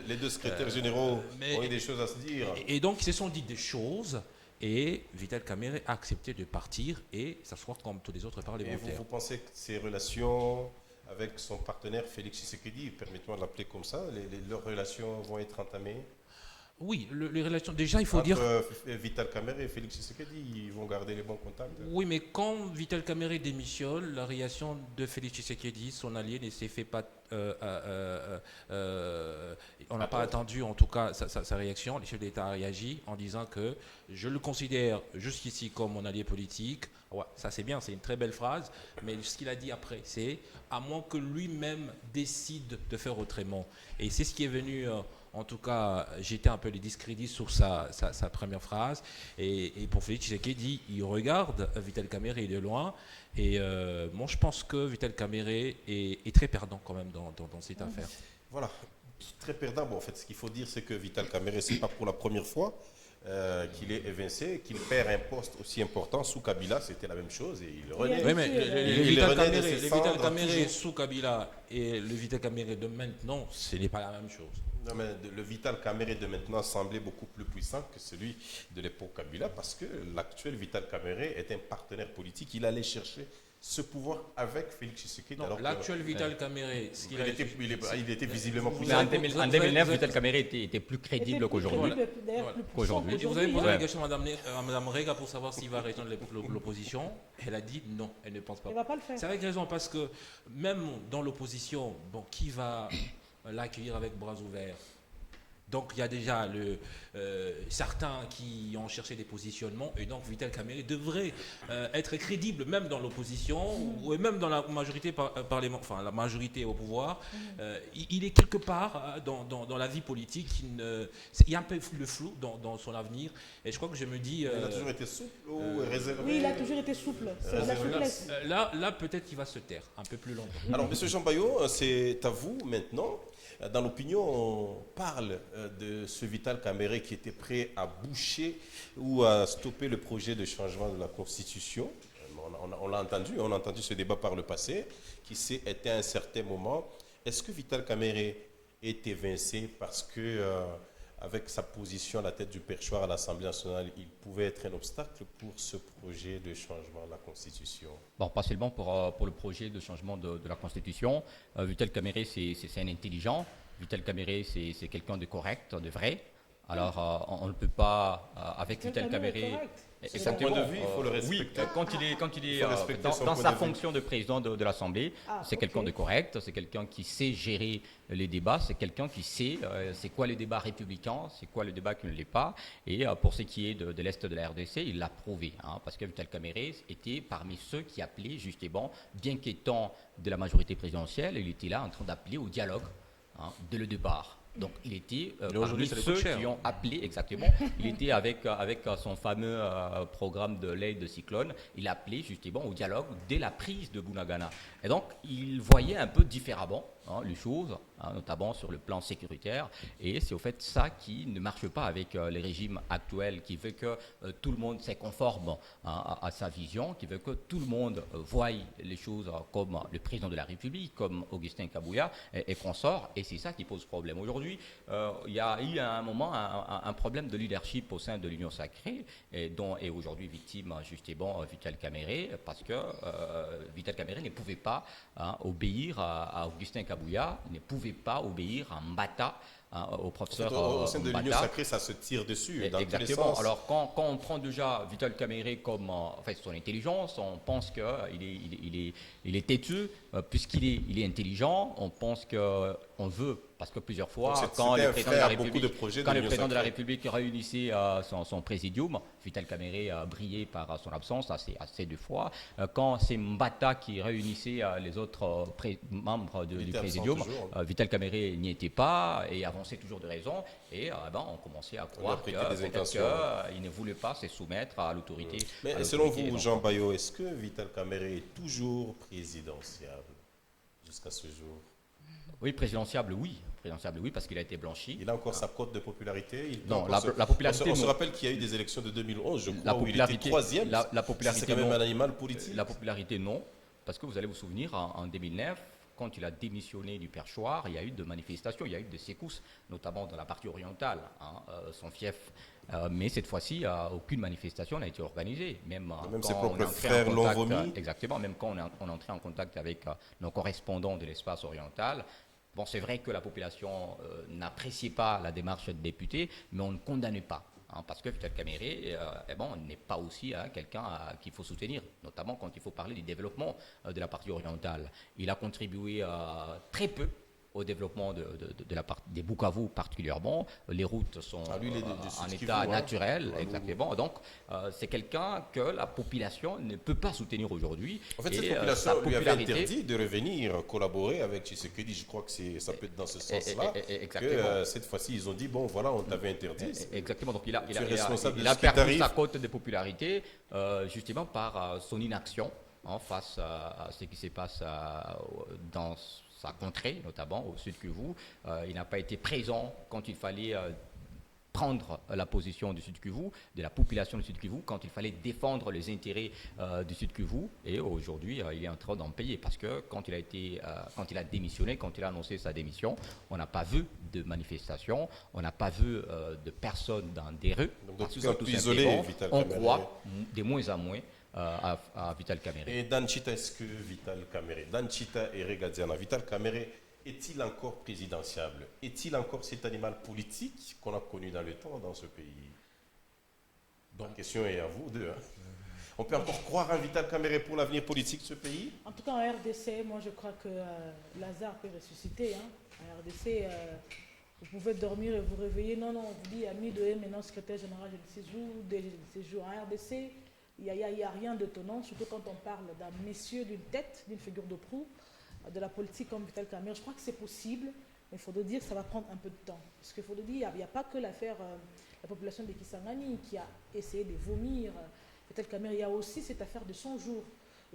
les deux secrétaires généraux ont eu des choses à se dire. Et donc, ils se sont dit des choses, et Vital Kamerhe a accepté de partir et s'asseoir comme tous les autres parlementaires. Et vous pensez que ces relations avec son partenaire Félix Tshisekedi, permettez-moi de l'appeler comme ça, leurs relations vont être entamées? Oui, les relations. Déjà, il faut dire. Vital Kamerhe et Félix Tshisekedi, ils vont garder les bons contacts. Oui, mais quand Vital Kamerhe démissionne, la réaction de Félix Tshisekedi, son allié, ne s'est fait pas. On n'a pas attendu, en tout cas, sa réaction. Le chef d'État a réagi en disant que je le considère jusqu'ici comme mon allié politique. Ouais, ça c'est bien, c'est une très belle phrase, mais ce qu'il a dit après, c'est à moins que lui-même décide de faire autrement. Et c'est ce qui est venu. En tout cas, j'étais un peu les discrédits sur sa première phrase. Et pour Félix Tshisekedi, il regarde Vital Kamerhe de loin. Et moi, je pense que Vital Kamerhe est très perdant quand même dans cette affaire. Voilà, très perdant. Bon, en fait, ce qu'il faut dire, c'est que Vital Kamerhe, ce n'est pas pour la première fois qu'il est évincé, qu'il perd un poste aussi important. Sous Kabila, c'était la même chose. Et il renaît. Oui, mais le Vital Kamerhe sous Kabila et le Vital Kamerhe de maintenant, ce n'est pas la même chose. Non, mais le Vital Kamerhe de maintenant semblait beaucoup plus puissant que celui de l'époque Kabila, parce que l'actuel Vital Kamerhe est un partenaire politique. Il allait chercher ce pouvoir avec Félix Tshisekedi. L'actuel Vital Kamerhe, il était visiblement plus. Mais en 2009, Vital Kamerhe était plus crédible qu'aujourd'hui. Vous avez posé la question à Mme Rega pour savoir s'il va rejoindre l'opposition. Elle a dit non, elle ne pense pas. Elle ne va pas le faire. C'est avec raison, parce que même dans l'opposition, bon, qui va l'accueillir avec bras ouverts? Donc il y a déjà certains qui ont cherché des positionnements, et donc Vital Kamerhe devrait être crédible même dans l'opposition ou même dans la majorité enfin la majorité au pouvoir. Il est quelque part dans la vie politique. Il y a un peu le flou dans son avenir, et je crois que je me dis. Il a toujours été souple ou réservé? Oui, il a toujours été souple. C'est la souplesse. Là peut-être qu'il va se taire un peu plus longtemps. Alors, M. Jean Bayo, c'est à vous maintenant. Dans l'opinion, on parle de ce Vital Kamerhe qui était prêt à boucher ou à stopper le projet de changement de la Constitution. On l'a entendu, on a entendu ce débat par le passé, qui s'est éteint à un certain moment. Est-ce que Vital Kamerhe est évincé parce que, avec sa position à la tête du perchoir à l'Assemblée nationale, il pouvait être un obstacle pour ce projet de changement de la Constitution? Bon, pas seulement pour le projet de changement de la Constitution. Vital Kamerhe, c'est un intelligent. Vital Kamerhe, c'est quelqu'un de correct, de vrai. Alors, on ne peut pas, avec Vital Kamerhe... Son point de vue, il faut le respecter. Oui, quand il est dans sa fonction de président de l'Assemblée, c'est quelqu'un de correct, c'est quelqu'un qui sait gérer les débats, c'est quelqu'un qui sait c'est quoi le débat républicain, c'est quoi le débat qui ne l'est pas. Et pour ce qui est de l'Est de la RDC, il l'a prouvé, parce que Vital Kamerhe était parmi ceux qui appelaient justement, bien qu'étant de la majorité présidentielle, il était là en train d'appeler au dialogue dès le départ. Donc il était Mais aujourd'hui, parmi ça lui ceux coûte cher. qui ont appelé, exactement, il était avec son fameux programme de l'aide de cyclone, il appelait justement au dialogue dès la prise de Bunagana. Et donc il voyait un peu différemment les choses, notamment sur le plan sécuritaire, et c'est au fait ça qui ne marche pas avec les régimes actuels, qui veut que tout le monde se conforme à sa vision, qui veut que tout le monde voie les choses comme le président de la République, comme Augustin Kabouya et consorts, et c'est ça qui pose problème. Aujourd'hui, il y a eu à un moment un problème de leadership au sein de l'Union sacrée, et dont est aujourd'hui victime justement Vital Kamerhe, parce que Vital Kamerhe ne pouvait pas obéir à Augustin Kabouya, ne pouvait pas obéir à Mbata, au professeur Au sein de l'Union Mbata. sacrée, ça se tire dessus dans tous les Exactement. sens. Alors, quand on prend déjà Vital Kamerhe comme son intelligence, on pense qu'il est têtu, puisqu'il est intelligent, on pense qu'on veut, parce que plusieurs fois, Donc, quand c'était le un président de frère la à beaucoup République, de projets de quand le l'Union président de la sacrée. République réunissait son présidium, Vital Kamerhe a brillé par son absence assez de fois. Quand c'est Mbata qui réunissait les autres membres du était absent présidium, toujours, hein. Vital Kamerhe n'y était pas et avançait toujours de raison. Et on commençait à croire prêté que des peut-être intentions. qu'il ne voulait pas se soumettre à l'autorité. Mais selon vous, Jean Bayo, est-ce que Vital Kamerhe est toujours présidentiable jusqu'à ce jour? Oui, présidentiable, oui. Présidentiable, oui, parce qu'il a été blanchi. Il a encore sa cote de popularité. Il peut Non, encore la popularité, On se non. rappelle qu'il y a eu des élections de 2011, je crois, La où il était popularité, troisième. la popularité, C'est quand même non. un animal politique. La popularité, non. Parce que vous allez vous souvenir, en 2009, quand il a démissionné du Perchoir, il y a eu de manifestations, il y a eu de secousses, notamment dans la partie orientale, son fief. Mais cette fois-ci, aucune manifestation n'a été organisée. Même ses quand propres on est entré frères en l'ont contact, vomi. exactement, même quand on est entré en contact avec nos correspondants de l'espace oriental. Bon, c'est vrai que la population n'appréciait pas la démarche de député, mais on ne condamnait pas. Parce que Vital Kamerhe n'est pas aussi quelqu'un qu'il faut soutenir, notamment quand il faut parler du développement de la partie orientale. Il a contribué très peu au développement de la partie des Bukavu particulièrement. Les routes sont lui, il est du en Sud Kivu, état hein. naturel, exactement. Donc, c'est quelqu'un que la population ne peut pas soutenir aujourd'hui. En fait, Et, cette sa population lui avait popularité- interdit de revenir collaborer avec Tshisekedi. Je crois que ça peut être dans ce sens-là. exactement. Que cette fois-ci, ils ont dit, bon, voilà, on t'avait interdit. Exactement, donc il a Tu es responsable de il a ce qui perdu t'arrive. sa cote de popularité justement par son inaction face à ce qui se passe dans sa contrée, notamment au Sud Kivu. Il n'a pas été présent quand il fallait prendre la position du Sud Kivu, de la population du Sud Kivu, quand il fallait défendre les intérêts du Sud Kivu. Et aujourd'hui, il est en train d'en payer parce que quand il a démissionné, quand il a annoncé sa démission, on n'a pas vu de manifestation, on n'a pas vu de personnes dans des rues. Donc, parce plus que, en tout plus isolé, simplement, Vital on Kamerhe. croit de moins en moins à Vital Kamerhe. Et Dan Chita, est-ce que Vital Kamerhe, Dan Chita et Regadiana, Vital Kamerhe est-il encore présidentiable? Est-il encore cet animal politique qu'on a connu dans le temps dans ce pays? La question est à vous deux. On peut encore croire en Vital Kamerhe pour l'avenir politique de ce pays? En tout cas, en RDC, moi je crois que Lazare peut ressusciter. En RDC, vous pouvez dormir et vous réveiller. Non, on vous dit ami de maintenant secrétaire général de séjour. En RDC, il n'y a rien d'étonnant, surtout quand on parle d'un messieurs d'une tête, d'une figure de proue, de la politique comme Vital Kamerhe. Je crois que c'est possible, mais il faut dire que ça va prendre un peu de temps. Parce qu'il faut dire, il n'y a pas que l'affaire la population de Kisangani qui a essayé de vomir Vital Kamerhe. Il y a aussi cette affaire de 100 jours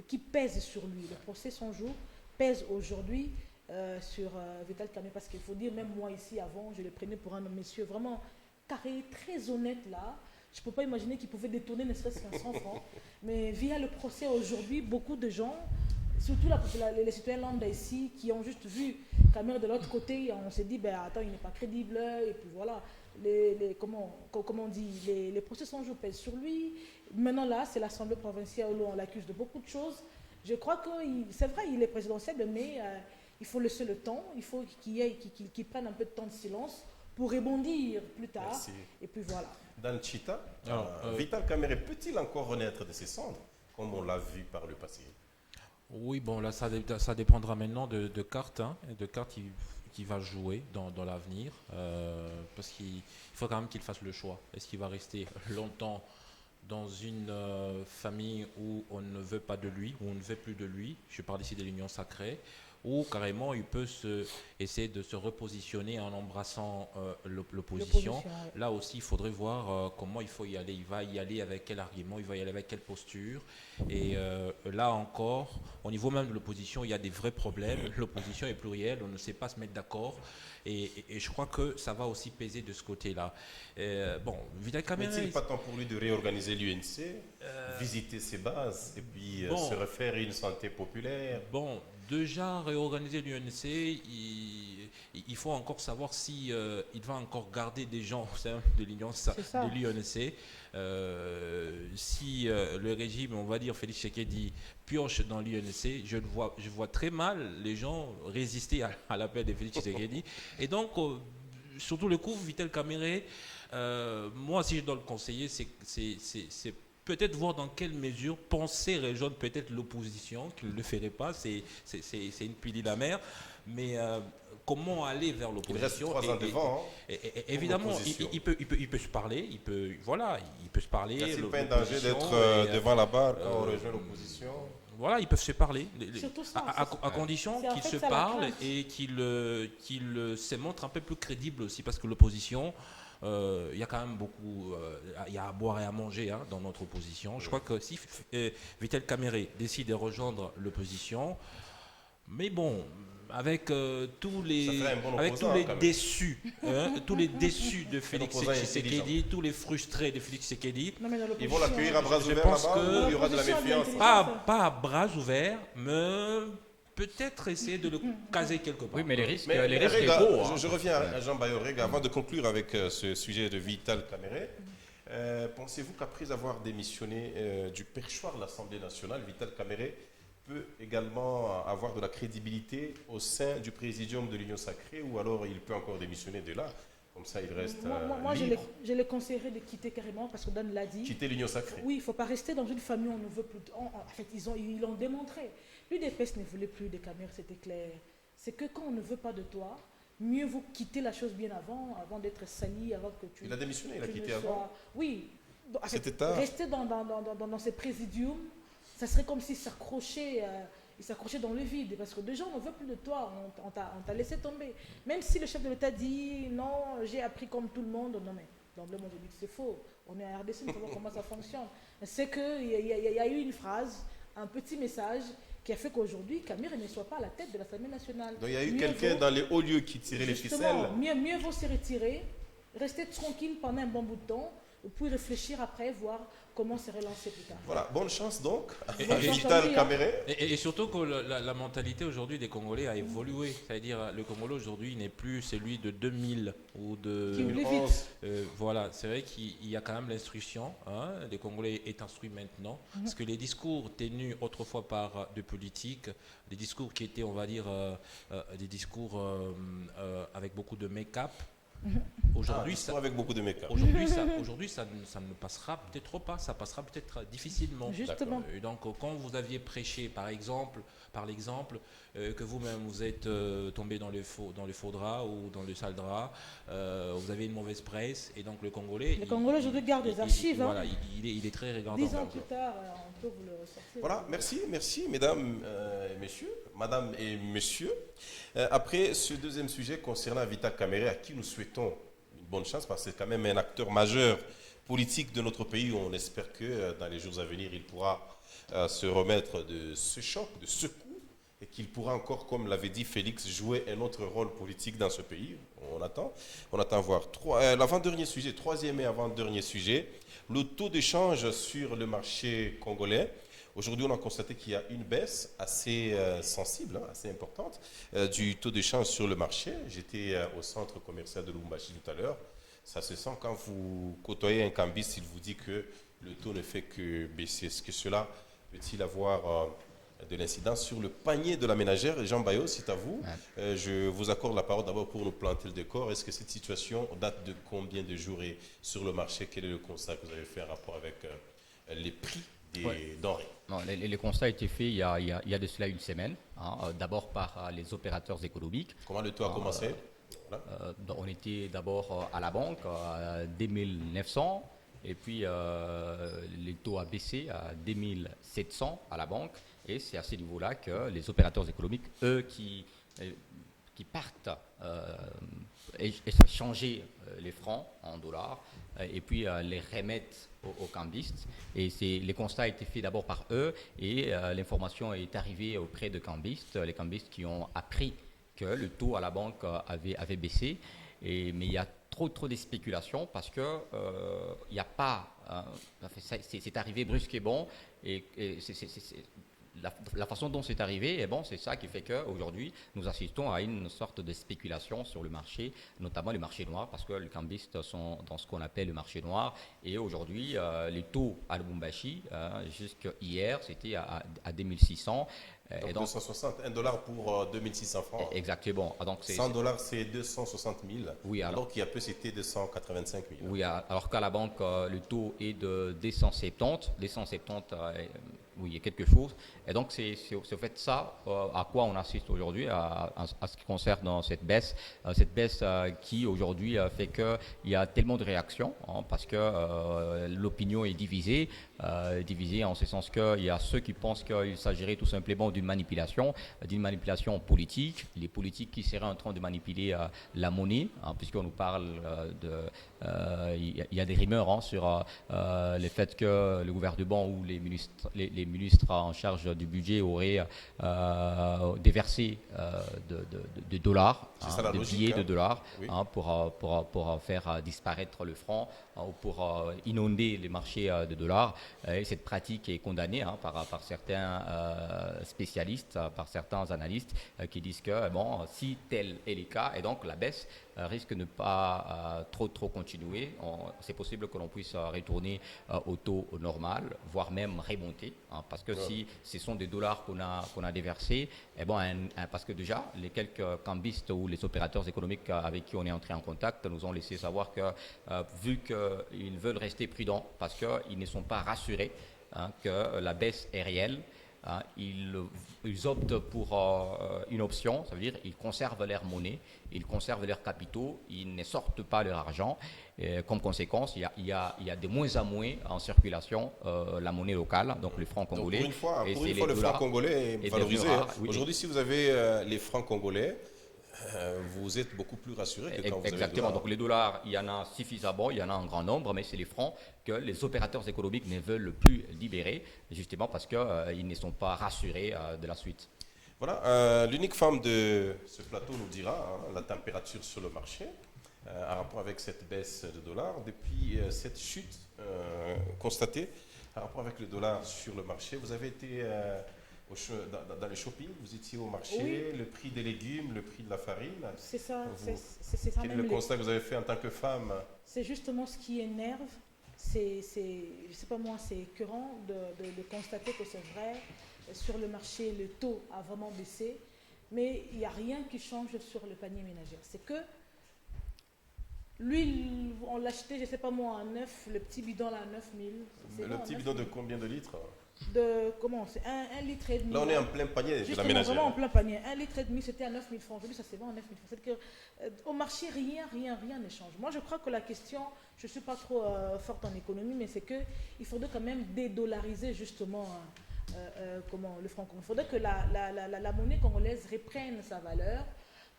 qui pèse sur lui. Le procès 100 jours pèse aujourd'hui sur Vital Kamerhe. Parce qu'il faut dire, même moi ici avant, je le prenais pour un monsieur vraiment carré, très honnête là. Je ne peux pas imaginer qu'il pouvait détourner ne serait-ce qu'un 100 francs. Mais via le procès aujourd'hui, beaucoup de gens, surtout les citoyens lambda ici, qui ont juste vu Kamerhe de l'autre côté, on s'est dit, attends, il n'est pas crédible. Et puis voilà, comment on dit, les procès 100 jours pèsent sur lui. Maintenant là, c'est l'Assemblée provinciale où on l'accuse de beaucoup de choses. Je crois que c'est vrai, il est présidentiel, mais il faut laisser le temps. Il faut qu'il prenne un peu de temps de silence pour rebondir plus tard. Merci. Et puis voilà. Dan Chita, Vital Kamerhe peut-il encore renaître de ses cendres, comme on l'a vu par le passé? Oui, bon, là, ça dépendra maintenant de cartes, de cartes qu'il va jouer dans l'avenir, parce qu'il faut quand même qu'il fasse le choix. Est-ce qu'il va rester longtemps dans une famille où on ne veut pas de lui, où on ne veut plus de lui? Je parle ici de l'Union sacrée. ou carrément il peut essayer de se repositionner en embrassant l'opposition. Ouais. Là aussi, il faudrait voir comment il faut y aller. Il va y aller avec quel argument, il va y aller avec quelle posture. Et là encore, au niveau même de l'opposition, il y a des vrais problèmes. L'opposition est plurielle, on ne sait pas se mettre d'accord. Et je crois que ça va aussi peser de ce côté-là. Bon, Vital Kamerhe... N'est-il pas temps pour lui de réorganiser l'UNC, visiter ses bases et puis se refaire une santé populaire? Bon, déjà réorganiser l'UNC, il faut encore savoir si il va encore garder des gens au sein de l'UNC. Si le régime, on va dire Félix Tshisekedi, pioche dans l'UNC, je vois très mal les gens résister à l'appel de Félix Tshisekedi. Et donc, surtout le coup, Vital Kamerhe, moi, si je dois le conseiller, c'est peut-être voir dans quelle mesure penser rejoindre peut-être l'opposition, qu'il ne le ferait pas, c'est une pilule amère, mais comment aller vers l'opposition? Il reste 3 ans devant. Évidemment, il peut se parler, il peut se parler. Il n'y a pas un danger d'être devant la barre quand on rejoint l'opposition? Voilà, ils peuvent se parler, ça, à condition qu'ils se parlent et qu'ils se montrent un peu plus crédibles aussi, parce que l'opposition... il y a quand même beaucoup, il y a à boire et à manger dans notre opposition. Je crois que si Vital Kamerhe décide de rejoindre l'opposition, mais bon, avec tous les déçus, tous les déçus de Félix Tshisekedi, tous les frustrés de Félix Tshisekedi, ils vont l'accueillir à bras ouverts là-bas ou il y aura de la méfiance? Pas à bras ouverts, mais peut-être essayer de le caser quelque part. Oui, mais les risques Rega, sont gros. Je reviens à Jean Bayo Rega. Avant de conclure avec ce sujet de Vital Kamerhe, pensez-vous qu'après avoir démissionné du perchoir de l'Assemblée nationale, Vital Kamerhe peut également avoir de la crédibilité au sein du présidium de l'Union sacrée, ou alors il peut encore démissionner de là? Comme ça, il reste moi libre. je les conseillerais de quitter carrément, parce que Dan l'a dit. Quitter l'Union sacrée. Oui, il ne faut pas rester dans une famille où on ne veut plus. En fait, ils l'ont démontré. L'UDPS ne voulait plus de Kamerhe, c'était clair. C'est que quand on ne veut pas de toi, mieux vaut quitter la chose bien avant d'être sali, avant que tu... Il a démissionné, il a quitté avant. Oui. En fait, c'était tard. Rester dans ces présidiums, ça serait comme s'il s'accrochait... il s'accrochait dans le vide, parce que des gens ne veulent plus de toi, on t'a laissé tomber. Même si le chef de l'État dit non, j'ai appris comme tout le monde, non mais d'emblée moi je dis que c'est faux. On est à RDC, nous savons comment ça fonctionne. C'est qu'il y a eu une phrase, un petit message qui a fait qu'aujourd'hui Kamerhe ne soit pas à la tête de l'Assemblée nationale. Donc il y a eu quelqu'un dans les hauts lieux qui tirait les ficelles. Mieux vaut se retirer, rester tranquille pendant un bon bout de temps, puis réfléchir après, voir comment se relancer plus tard. Voilà, bonne chance donc à Vital Kamerhe. Et surtout que la mentalité aujourd'hui des Congolais a évolué. C'est-à-dire le Congolais aujourd'hui n'est plus celui de 2000 ou de 2011. Voilà, c'est vrai qu'il y a quand même l'instruction. Les Congolais est instruit maintenant. Parce que les discours tenus autrefois par des politiques, des discours qui étaient, on va dire, des discours avec beaucoup de make-up, aujourd'hui, avec beaucoup de make-up. Aujourd'hui, ça ne passera peut-être pas, ça passera peut-être difficilement. Justement. Et donc, quand vous aviez prêché, par l'exemple, que vous-même vous êtes tombé dans le faux drap ou dans le sale drap, vous avez une mauvaise presse, et donc le Congolais aujourd'hui garde des archives. Voilà, il est très regardant. 10 ans plus tard, on peut vous le ressortir. Voilà, merci mesdames et messieurs, madame et messieurs. Après ce deuxième sujet concernant Vital Kamerhe, à qui nous souhaitons une bonne chance, parce que c'est quand même un acteur majeur politique de notre pays. On espère que dans les jours à venir, il pourra se remettre de ce choc, de ce coup, et qu'il pourra encore, comme l'avait dit Félix, jouer un autre rôle politique dans ce pays. On attend voir. L'avant-dernier sujet, troisième et avant-dernier sujet, le taux d'échange sur le marché congolais. Aujourd'hui, on a constaté qu'il y a une baisse assez sensible, assez importante, du taux d'échange sur le marché. J'étais au centre commercial de Lubumbashi tout à l'heure. Ça se sent quand vous côtoyez un cambiste, il vous dit que le taux ne fait que baisser. Est-ce que cela peut-il avoir de l'incidence sur le panier de la ménagère? Jean Bayo, c'est à vous. Je vous accorde la parole d'abord pour nous planter le décor. Est-ce que cette situation date de combien de jours et sur le marché, quel est le constat que vous avez fait en rapport avec les prix des denrées? Non, les constats ont été faits il y a de cela une semaine, d'abord par les opérateurs économiques. Comment le taux a commencé? On était d'abord à la banque à 2900, Et puis, les taux a baissé à 2700 à la banque. Et c'est à ce niveau-là que les opérateurs économiques, eux, qui partent changer les francs en dollars et puis les remettent aux cambistes. Et les constats ont été faits d'abord par eux et l'information est arrivée auprès de cambistes, les cambistes qui ont appris que le taux à la banque avait baissé. Mais il y a trop de spéculation parce que il n'y a pas... c'est arrivé brusquement et la façon dont c'est arrivé, c'est ça qui fait qu'aujourd'hui, nous assistons à une sorte de spéculation sur le marché, notamment le marché noir, parce que les cambistes sont dans ce qu'on appelle le marché noir. Et aujourd'hui, les taux à Lubumbashi, jusqu'à hier, c'était à 2600. Donc, 260, $1 pour 2600 francs. Exactement. Donc, $100, c'est 260 000. Oui, alors qu'il y a peu, c'était 285 000. Oui, alors qu'à la banque, le taux est de 270. 270, oui, il y a quelque chose. Et donc, c'est au fait ça à quoi on assiste aujourd'hui, à ce qui concerne cette baisse. Cette baisse qui, aujourd'hui, fait qu'il y a tellement de réactions, parce que l'opinion est divisée. Divisée en ce sens qu'il y a ceux qui pensent qu'il s'agirait tout simplement d'une manipulation politique. Les politiques qui seraient en train de manipuler la monnaie, puisqu'on nous parle il y a des rumeurs sur le fait que le gouvernement ou les ministres en charge du budget auraient déversé de dollars, de billets de dollars, oui, pour faire disparaître le franc, ou pour inonder les marchés de dollars. Et cette pratique est condamnée par certains spécialistes, par certains analystes qui disent que si tel est le cas, et donc la baisse risque de ne pas trop continuer. C'est possible que l'on puisse retourner au taux normal, voire même remonter, parce que si ce sont des dollars qu'on a déversés, parce que déjà les quelques cambistes ou les opérateurs économiques avec qui on est entré en contact nous ont laissé savoir que vu qu'ils veulent rester prudents parce qu'ils ne sont pas rassurés que la baisse est réelle, ils optent pour une option, ça veut dire ils conservent leur monnaie, ils conservent leurs capitaux, ils ne sortent pas leur argent. Et comme conséquence, il y a de moins en moins en circulation la monnaie locale, donc le franc congolais. Donc pour une fois, le franc congolais est valorisé. Oui. Aujourd'hui, si vous avez les francs congolais, vous êtes beaucoup plus rassuré que quand vous avez les Exactement. dollars. Donc les dollars, il y en a suffisamment, il y en a en grand nombre, mais c'est les francs que les opérateurs économiques ne veulent plus libérer, justement parce qu'ils ne sont pas rassurés de la suite. Voilà, l'unique femme de ce plateau nous dira la température sur le marché en rapport avec cette baisse de dollars. Depuis cette chute constatée en rapport avec le dollar sur le marché, vous avez été dans le shopping, vous étiez au marché, oui, le prix des légumes, le prix de la farine. C'est ça, c'est ça. Quel est le constat que vous avez fait en tant que femme? C'est justement ce qui énerve. Je sais pas moi, c'est écœurant de constater que c'est vrai. Sur le marché, le taux a vraiment baissé, mais il n'y a rien qui change sur le panier ménagère. C'est que l'huile, on l'achetait, je ne sais pas moi, à 9, le petit bidon là à 9 000. Le petit bidon de combien de litres? Comment c'est 1,5 litre. Là, on est en plein panier de la ménagère. Vraiment en plein panier. 1,5 litre, c'était à 9 000 francs. Aujourd'hui, ça se vend à 9 000 francs. C'est qu'au marché, rien ne change. Moi, je crois que la question, je ne suis pas trop forte en économie, mais c'est qu'il faudrait quand même dédollariser justement le franc congolais. Il faudrait que la monnaie congolaise reprenne sa valeur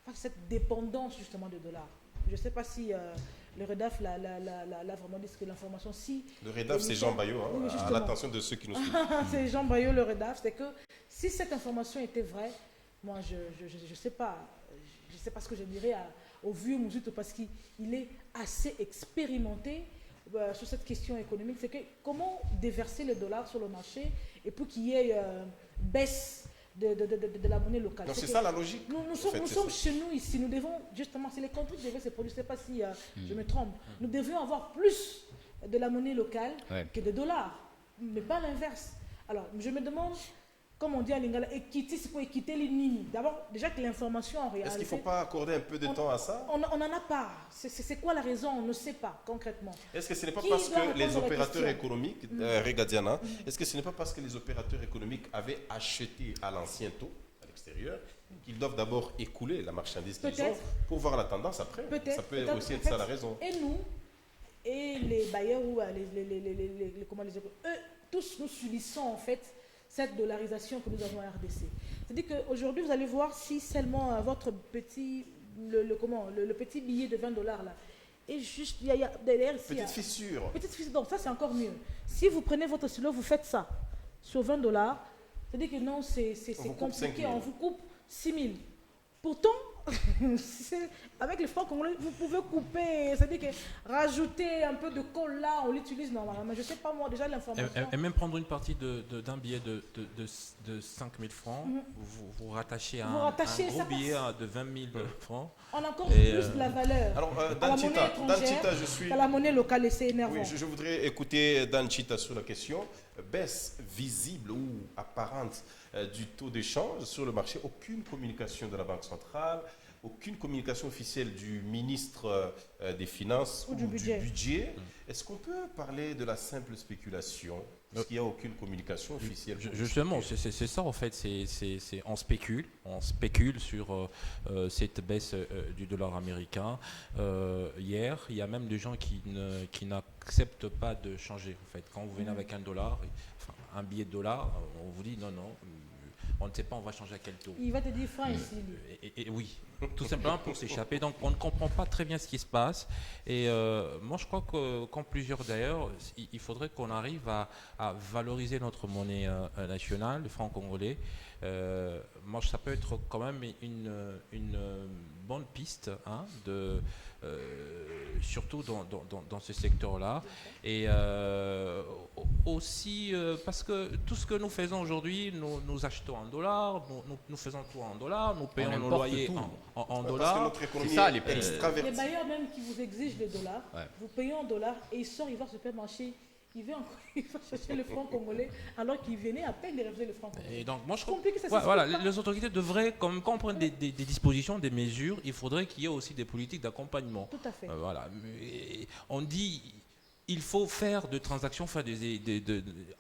face à cette dépendance justement du dollar. Je ne sais pas si le REDAF l'a vraiment dit, que l'information, si... Le REDAF, c'est Jean Bayot, oui, à l'attention de ceux qui nous suivent. C'est Jean Bayot, le REDAF, c'est que si cette information était vraie, moi, je ne sais pas ce que je dirais au vieux Mouzouto, parce qu'il est assez expérimenté sur cette question économique. C'est que comment déverser le dollar sur le marché et pour qu'il y ait baisse de la monnaie locale. C'est ça la logique. Nous sommes chez nous ici, nous devons justement, c'est les contrées qui devaient se produire, je ne sais pas si je me trompe, nous devions avoir plus de la monnaie locale que de dollars, mais pas l'inverse. Alors, je me demande, comme on dit à Lingala, c'est pour équiter les nini. D'abord, déjà que l'information en réalité... Est-ce qu'il ne faut pas accorder un peu de temps à ça? On n'en a pas. C'est quoi la raison? On ne sait pas concrètement. Est-ce que ce n'est pas parce que les opérateurs économiques, Regadiana, est-ce que ce n'est pas parce que les opérateurs économiques avaient acheté à l'ancien taux, à l'extérieur, qu'ils doivent d'abord écouler la marchandise qu'ils ont pour voir la tendance après? Ça peut aussi être ça la raison. Et nous, et les bailleurs ou comment les eux, tous nous subissons en fait cette dollarisation que nous avons à RDC. C'est-à-dire qu'aujourd'hui, vous allez voir si seulement votre petit, le petit billet de $20 là, et juste, il y a derrière ici... Petite fissure. Petite fissure, donc ça c'est encore mieux. Si vous prenez votre stylo, vous faites ça sur $20, c'est-à-dire que non, c'est compliqué, on vous coupe 6 000. Pourtant, avec les francs congolais, vous pouvez couper, c'est-à-dire que rajouter un peu de colle là, on l'utilise normalement. Mais je ne sais pas moi, déjà l'information. Et même prendre une partie d'un billet de 5 000 francs, vous rattachez un gros billet de 20 000 francs. On a encore plus de la valeur. Alors, à la monnaie étrangère, à la monnaie locale, et c'est énervant. Oui, je voudrais écouter Dan Chita sur la question. Baisse visible ou apparente du taux d'échange sur le marché. Aucune communication de la Banque centrale, aucune communication officielle du ministre des Finances ou du budget. Est-ce qu'on peut parler de la simple spéculation? Parce qu'il n'y a aucune communication officielle. Justement, c'est ça en fait. On spécule sur cette baisse du dollar américain. Hier, il y a même des gens qui n'acceptent pas de changer. En fait, quand vous venez avec un billet de dollar, on vous dit non, on ne sait pas, on va changer à quel taux. Il va te dire franc ici. Et oui, tout simplement pour s'échapper. Donc on ne comprend pas très bien ce qui se passe. Et moi je crois qu'en plusieurs d'ailleurs, il faudrait qu'on arrive à valoriser notre monnaie nationale, le franc congolais. Moi ça peut être quand même une bonne piste surtout dans ce secteur-là. Et aussi parce que tout ce que nous faisons aujourd'hui, nous achetons en dollars, nous faisons tout en dollars, nous payons nos loyers en dollars. C'est ça les prix. Les bailleurs même qui vous exigent les dollars, vous payez en dollars et ils sortent, ils vont au supermarché. Il va chercher le franc congolais alors qu'il venait à peine de refuser le franc congolais. Et donc, moi, je trouve que les autorités devraient, quand on prend des dispositions, des mesures, il faudrait qu'il y ait aussi des politiques d'accompagnement. Tout à fait. Voilà. On dit il faut faire de transactions,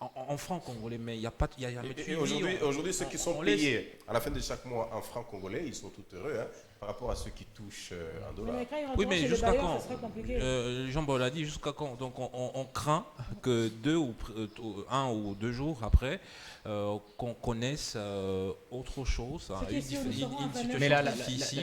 en francs congolais, mais il n'y a pas de aujourd'hui, ceux qui sont payés à la fin de chaque mois en francs congolais, ils sont tout heureux par rapport à ceux qui touchent en dollars. Oui, mais jusqu'à quand Jean-Paul a dit jusqu'à quand. Donc on craint que 1 ou 2 jours après, qu'on connaisse autre chose. Mais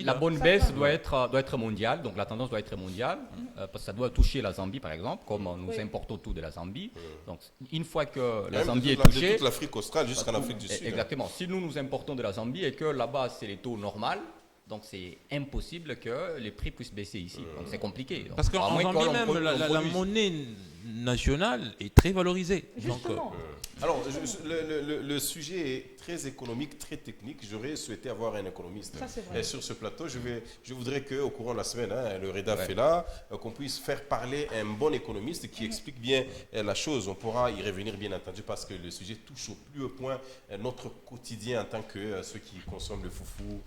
la bonne baisse doit être mondiale, donc la tendance doit être mondiale, parce que ça doit toucher la Zambie par exemple, comme nous importons tout de la Zambie. Donc une fois que la Zambie est touchée... De toute l'Afrique australe jusqu'en Afrique du Sud. Exactement. Si nous importons de la Zambie et que là-bas c'est les taux normaux, donc c'est impossible que les prix puissent baisser ici. Donc c'est compliqué. Parce qu'en Zambie même, la monnaie nationale est très valorisée. Justement. Alors, le sujet est très économique, très technique. J'aurais souhaité avoir un économiste sur ce plateau. Je voudrais qu'au courant de la semaine, le REDAF est là, qu'on puisse faire parler un bon économiste qui explique bien la chose. On pourra y revenir, bien entendu, parce que le sujet touche au plus haut point notre quotidien en tant que ceux qui consomment le foufou,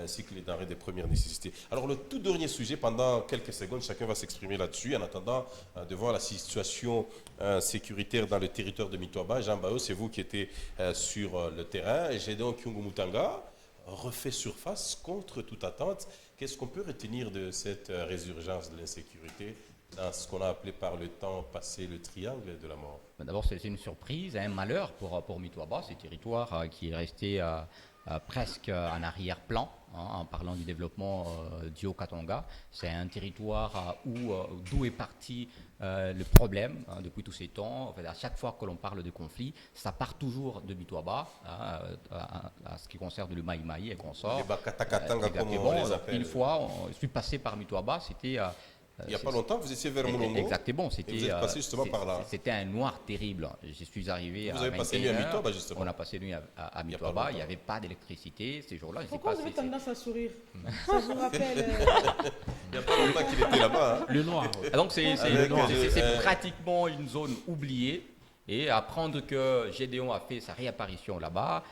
ainsi que les denrées de première nécessité. Alors le tout dernier sujet, pendant quelques secondes, chacun va s'exprimer là-dessus, en attendant de voir la situation sécuritaire dans le territoire de Mitoaba. Jean Bao, c'est vous qui étiez sur le terrain. Gédéon Kyungu-Mutanga refait surface contre toute attente. Qu'est-ce qu'on peut retenir de cette résurgence de l'insécurité dans ce qu'on a appelé par le temps passé le triangle de la mort? D'abord, c'est une surprise, un malheur pour Mitoaba, ce territoire qui est resté presque en arrière-plan, en parlant du développement du Haut-Katanga. C'est un territoire d'où est parti le problème depuis tous ces temps. En fait, à chaque fois que l'on parle de conflit, ça part toujours de Mitoaba, à ce qui concerne le Maï-Maï et consorts. Les Bakatakatanga, comme on les appelle. Une fois, je suis passé par Mitoaba, c'était... il n'y a pas longtemps, vous étiez vers Moulongo. Exactement. Vous êtes passé justement par là. C'était un noir terrible. Je suis arrivé à 21h. Vous avez passé nuit à Mitoaba, justement. On a passé nuit à Mitoaba. Il n'y avait pas d'électricité ces jours-là. Pourquoi vous avez tendance à sourire? Ça vous rappelle... Il n'y a pas longtemps qu'il était là-bas. Le noir. Donc c'est pratiquement une zone oubliée. Et apprendre que Gédéon a fait sa réapparition là-bas,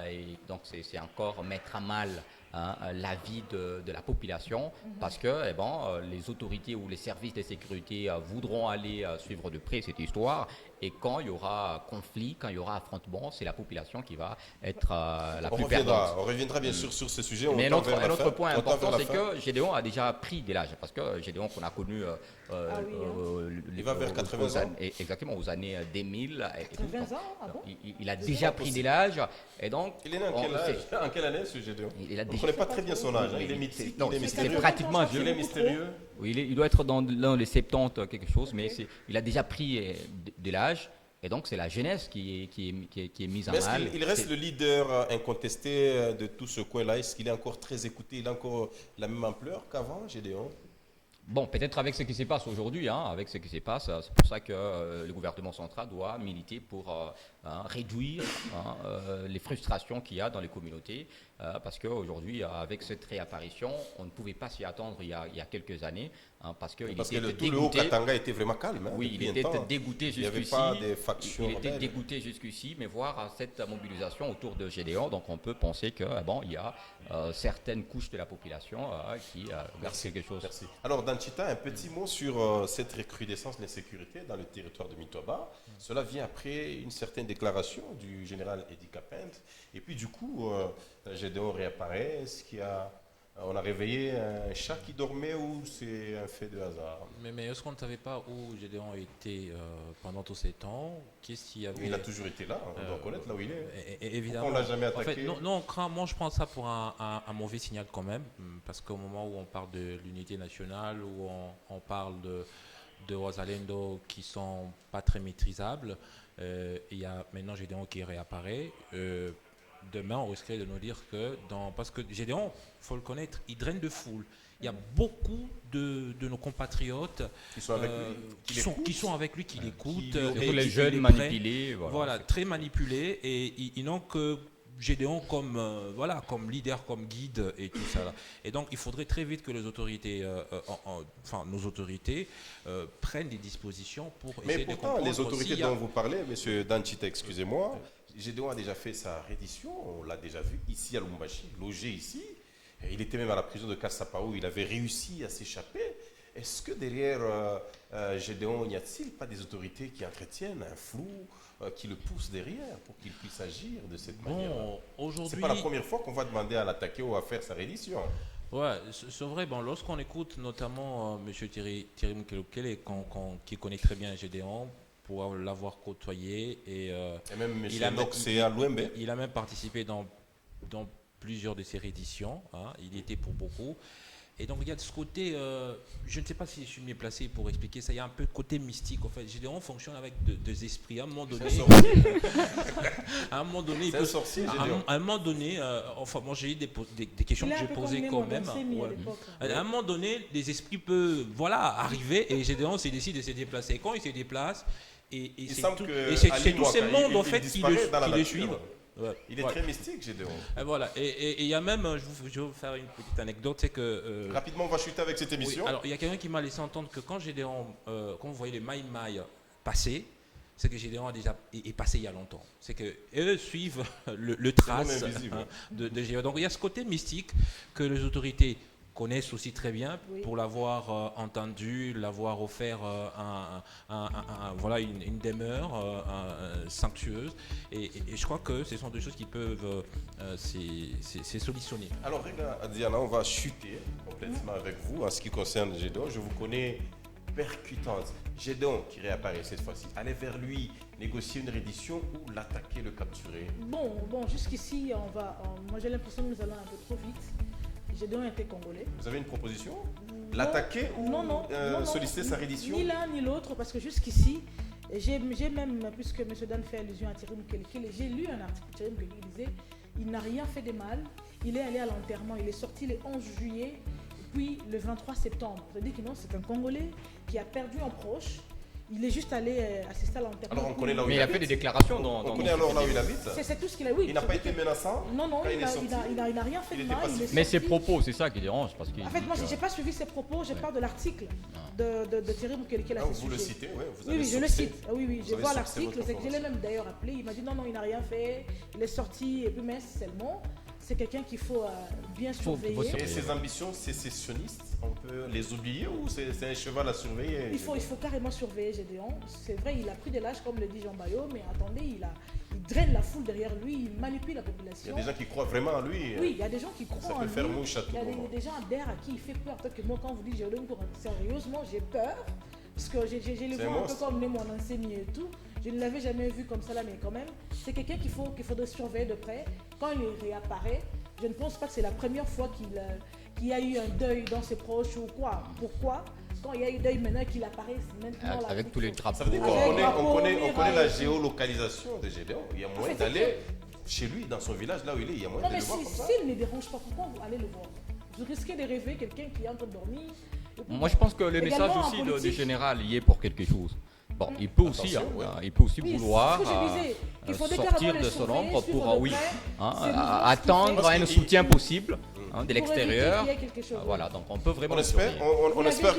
et donc c'est encore mettre à mal l'avis de la population, parce que les autorités ou les services de sécurité voudront aller suivre de près cette histoire. Et quand il y aura conflit, quand il y aura affrontement, c'est la population qui va être la plus perdante. On reviendra bien sûr sur ce sujet. Mais un autre point important, c'est que Gédéon a déjà pris de l'âge. Parce que Gédéon, qu'on a connu il va vers 80 ans. Exactement, aux années 2000. 80 ans, ah bon? Il a déjà pris de l'âge. Et donc, il est né en quelle année, ce Gédéon? On ne connaît pas très bien son âge. Il est mythique, il est mystérieux. C'est pratiquement vieux. Il est mystérieux. Oui, il doit être dans les 70 quelque chose, mais il a déjà pris de l'âge. Et donc, c'est la jeunesse qui est mise en mal. Il reste le leader incontesté de tout ce coin-là. Est-ce qu'il est encore très écouté? Il a encore la même ampleur qu'avant, Gédéon? Bon, peut-être avec ce qui se passe aujourd'hui, avec ce qui se passe, c'est pour ça que le gouvernement central doit militer pour réduire les frustrations qu'il y a dans les communautés, parce qu'aujourd'hui, avec cette réapparition, on ne pouvait pas s'y attendre il y a quelques années, parce que le Haut-Katanga était vraiment calme. Oui, il était dégoûté jusqu'ici. Il n'y avait pas des factions. Il était dégoûté jusqu'ici, mais voir cette mobilisation autour de Gédéon, donc on peut penser que il y a certaines couches de la population qui gardent quelque chose. Merci. Alors, Danchita, un petit mot sur cette recrudescence de l'insécurité dans le territoire de Mitoba. Cela vient après une certaine déclaration du général Edi Kapent. Et puis, du coup, Gédéon réapparaît. Est-ce qu'il y a... On a réveillé un chat qui dormait ou c'est un fait de hasard? Mais est-ce qu'on ne savait pas où Gédéon était pendant tous ces temps? Qu'est-ce qu'il y avait? Il a toujours été là, on doit connaître là où il est. Évidemment. On ne l'a jamais attaqué. En fait, moi je prends ça pour un mauvais signal quand même, parce qu'au moment où on parle de l'unité nationale, où on parle de Rosalendo qui sont pas très maîtrisables, il y a maintenant Gédéon qui réapparaît. Demain, on risquerait de nous dire que, parce que Gédéon, il faut le connaître, il draine de foule. Il y a beaucoup de nos compatriotes qui sont avec lui, qui l'écoutent. Les jeunes manipulés. Voilà, très manipulés. Et ils n'ont que Gédéon comme leader, comme guide et tout ça. Et donc, il faudrait très vite que les autorités, nos autorités, prennent des dispositions pour essayer de comprendre. Mais pourtant, les autorités dont vous parlez, M. Danchita, excusez-moi, Gédéon a déjà fait sa reddition, on l'a déjà vu ici à Lubumbashi, logé ici. Il était même à la prison de Kassapa où il avait réussi à s'échapper. Est-ce que derrière Gédéon, n'y a-t-il pas des autorités qui entretiennent un flou, qui le poussent derrière pour qu'il puisse agir de cette manière? Ce n'est pas la première fois qu'on va demander à l'attaquer ou à faire sa reddition. Ouais, c'est vrai. Bon, lorsqu'on écoute notamment M. Thierry Mukelukele, qui connaît très bien Gédéon, pour l'avoir côtoyé, et même M. Noxea Louembe. Il a même participé dans plusieurs de ses rééditions, il y était pour beaucoup. Et donc il y a de ce côté, je ne sais pas si je suis mieux placé pour expliquer ça, il y a un peu de côté mystique en fait. Gédéon fonctionne avec deux esprits. À un moment donné, c'est un sorcier, Gédéon. À un moment donné, moi j'ai eu des questions que j'ai posées quand même. À un moment donné, les esprits peuvent arriver et Gédéon décide de se déplacer. Quand il se déplace, et c'est tous ces mondes en fait qui le suivent. Ouais. Il est très mystique, Gédéon. Voilà. Et il y a même, je vais vous faire une petite anecdote, c'est que... rapidement, on va chuter avec cette émission. Oui, alors, il y a quelqu'un qui m'a laissé entendre que quand Gédéon, quand vous voyez les Mai Mai passer, c'est que Gédéon est passé il y a longtemps. C'est qu'eux suivent le trace de Gédéon. Donc, il y a ce côté mystique que les autorités connaissent aussi très bien, pour l'avoir entendu, l'avoir offert une demeure sanctueuse. Et je crois que ce sont des choses qui peuvent se solutionner. Alors, regarde, Diana, on va chuter complètement avec vous en ce qui concerne Gédéon. Je vous connais percutante. Gédéon, qui réapparaît cette fois-ci, aller vers lui, négocier une reddition ou l'attaquer, le capturer? Bon, jusqu'ici, moi j'ai l'impression que nous allons un peu trop vite. Gédéon était congolais. Vous avez une proposition? L'attaquer ou solliciter sa reddition? Ni l'un ni l'autre, parce que jusqu'ici, j'ai même, puisque M. Dan fait allusion à Thierry Mukelekele, j'ai lu un article de Thierry Mukelekele qui disait il n'a rien fait de mal, il est allé à l'enterrement, il est sorti le 11 juillet, puis le 23 septembre. C'est-à-dire que non, c'est un Congolais qui a perdu un proche. Il est juste allé assister à l'enterrement. Alors on connaît là où il a fait des déclarations on connaît alors là où il habite. C'est tout ce qu'il a, oui. Il n'a pas été menaçant? Non, il n'a rien fait de mal. Mais ses propos, c'est ça qui dérange. Parce en fait, moi, je n'ai pas suivi ses propos, je parle de l'article de Thierry Mukelekele. Vous le citez, oui, je le cite. Oui, je vois l'article, je l'ai même d'ailleurs appelé. Il m'a dit non, il n'a rien fait, il est sorti, et puis mais seulement. C'est quelqu'un qu'il faut bien surveiller. Et ses ambitions sécessionnistes, on peut les oublier ou c'est un cheval à surveiller? Il faut carrément surveiller Gédéon. C'est vrai, il a pris de l'âge, comme le dit Jean Bayo, mais attendez, il draine la foule derrière lui, il manipule la population. Il y a des gens qui croient vraiment en lui. Oui, il y a des gens qui croient en lui. Ça peut faire mouche à tout moment. Il y a des gens derrière à qui il fait peur. Peut-être que moi, quand vous dites Gédéon, sérieusement, j'ai peur. Parce que j'ai le vois un peu comme mon enseignant et tout. Je ne l'avais jamais vu comme ça là, mais quand même, c'est quelqu'un qu'il faudrait surveiller de près. Quand il réapparaît, je ne pense pas que c'est la première fois qu'il y a eu un deuil dans ses proches ou quoi. Pourquoi? Quand il y a eu deuil maintenant qu'il apparaît, c'est maintenant avec tous les drapeaux. Ça veut dire qu'on connaît la géolocalisation de Gédéon. Il y a moyen d'aller chez lui, dans son village, là où il est. Il y a moyen de le voir comme ça. S'il ne dérange pas, pourquoi vous allez le voir? Vous risquez de rêver quelqu'un qui est en train de dormir. Moi, je pense que le message aussi du général y est pour quelque chose. Bon, il peut aussi, vouloir sortir de son ombre pour attendre un soutien possible de l'extérieur. Voilà, donc on peut vraiment. On espère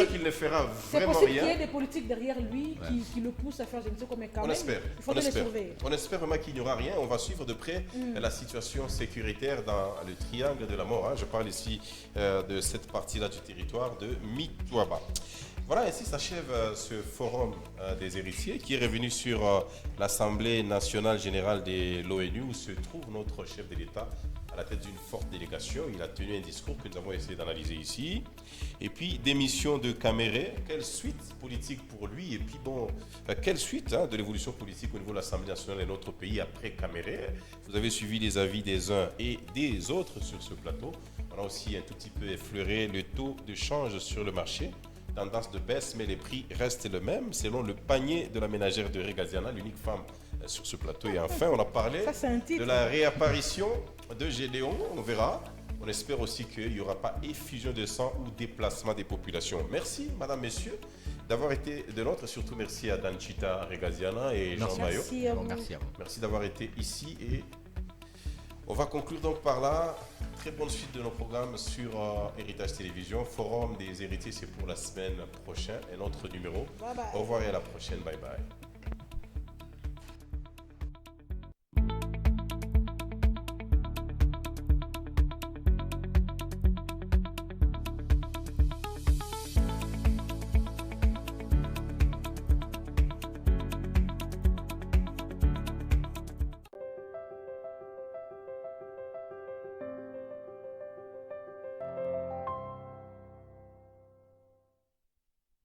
qu'il ne fera vraiment rien. C'est possible qu'il y ait des politiques derrière lui qui le poussent à faire je ne sais combien quand même. Il faut les surveiller. On espère vraiment qu'il n'y aura rien. On va suivre de près la situation sécuritaire dans le triangle de la mort. Je parle ici de cette partie-là du territoire de Mitouaba. Voilà, ainsi s'achève ce forum des héritiers qui est revenu sur l'Assemblée nationale générale de l'ONU où se trouve notre chef de l'État à la tête d'une forte délégation. Il a tenu un discours que nous avons essayé d'analyser ici. Et puis, démission de Caméré, quelle suite politique pour lui? Et puis, quelle suite de l'évolution politique au niveau de l'Assemblée nationale de notre pays après Caméré? Vous avez suivi les avis des uns et des autres sur ce plateau. On a aussi un tout petit peu effleuré le taux de change sur le marché. Tendance de baisse, mais les prix restent les mêmes selon le panier de la ménagère de Regaziana, l'unique femme sur ce plateau. Et enfin, on a parlé de la réapparition de Gédéon. On verra. On espère aussi qu'il n'y aura pas effusion de sang ou déplacement des populations. Merci, madame, messieurs, d'avoir été de nôtres. Surtout merci à Danchita Regaziana et Jean Bayo. Merci à vous. Merci d'avoir été ici. Et on va conclure donc par là. Très bonne suite de nos programmes sur Héritage Télévision. Forum des héritiers, c'est pour la semaine prochaine. Un autre numéro. Bye bye. Au revoir et à la prochaine. Bye bye.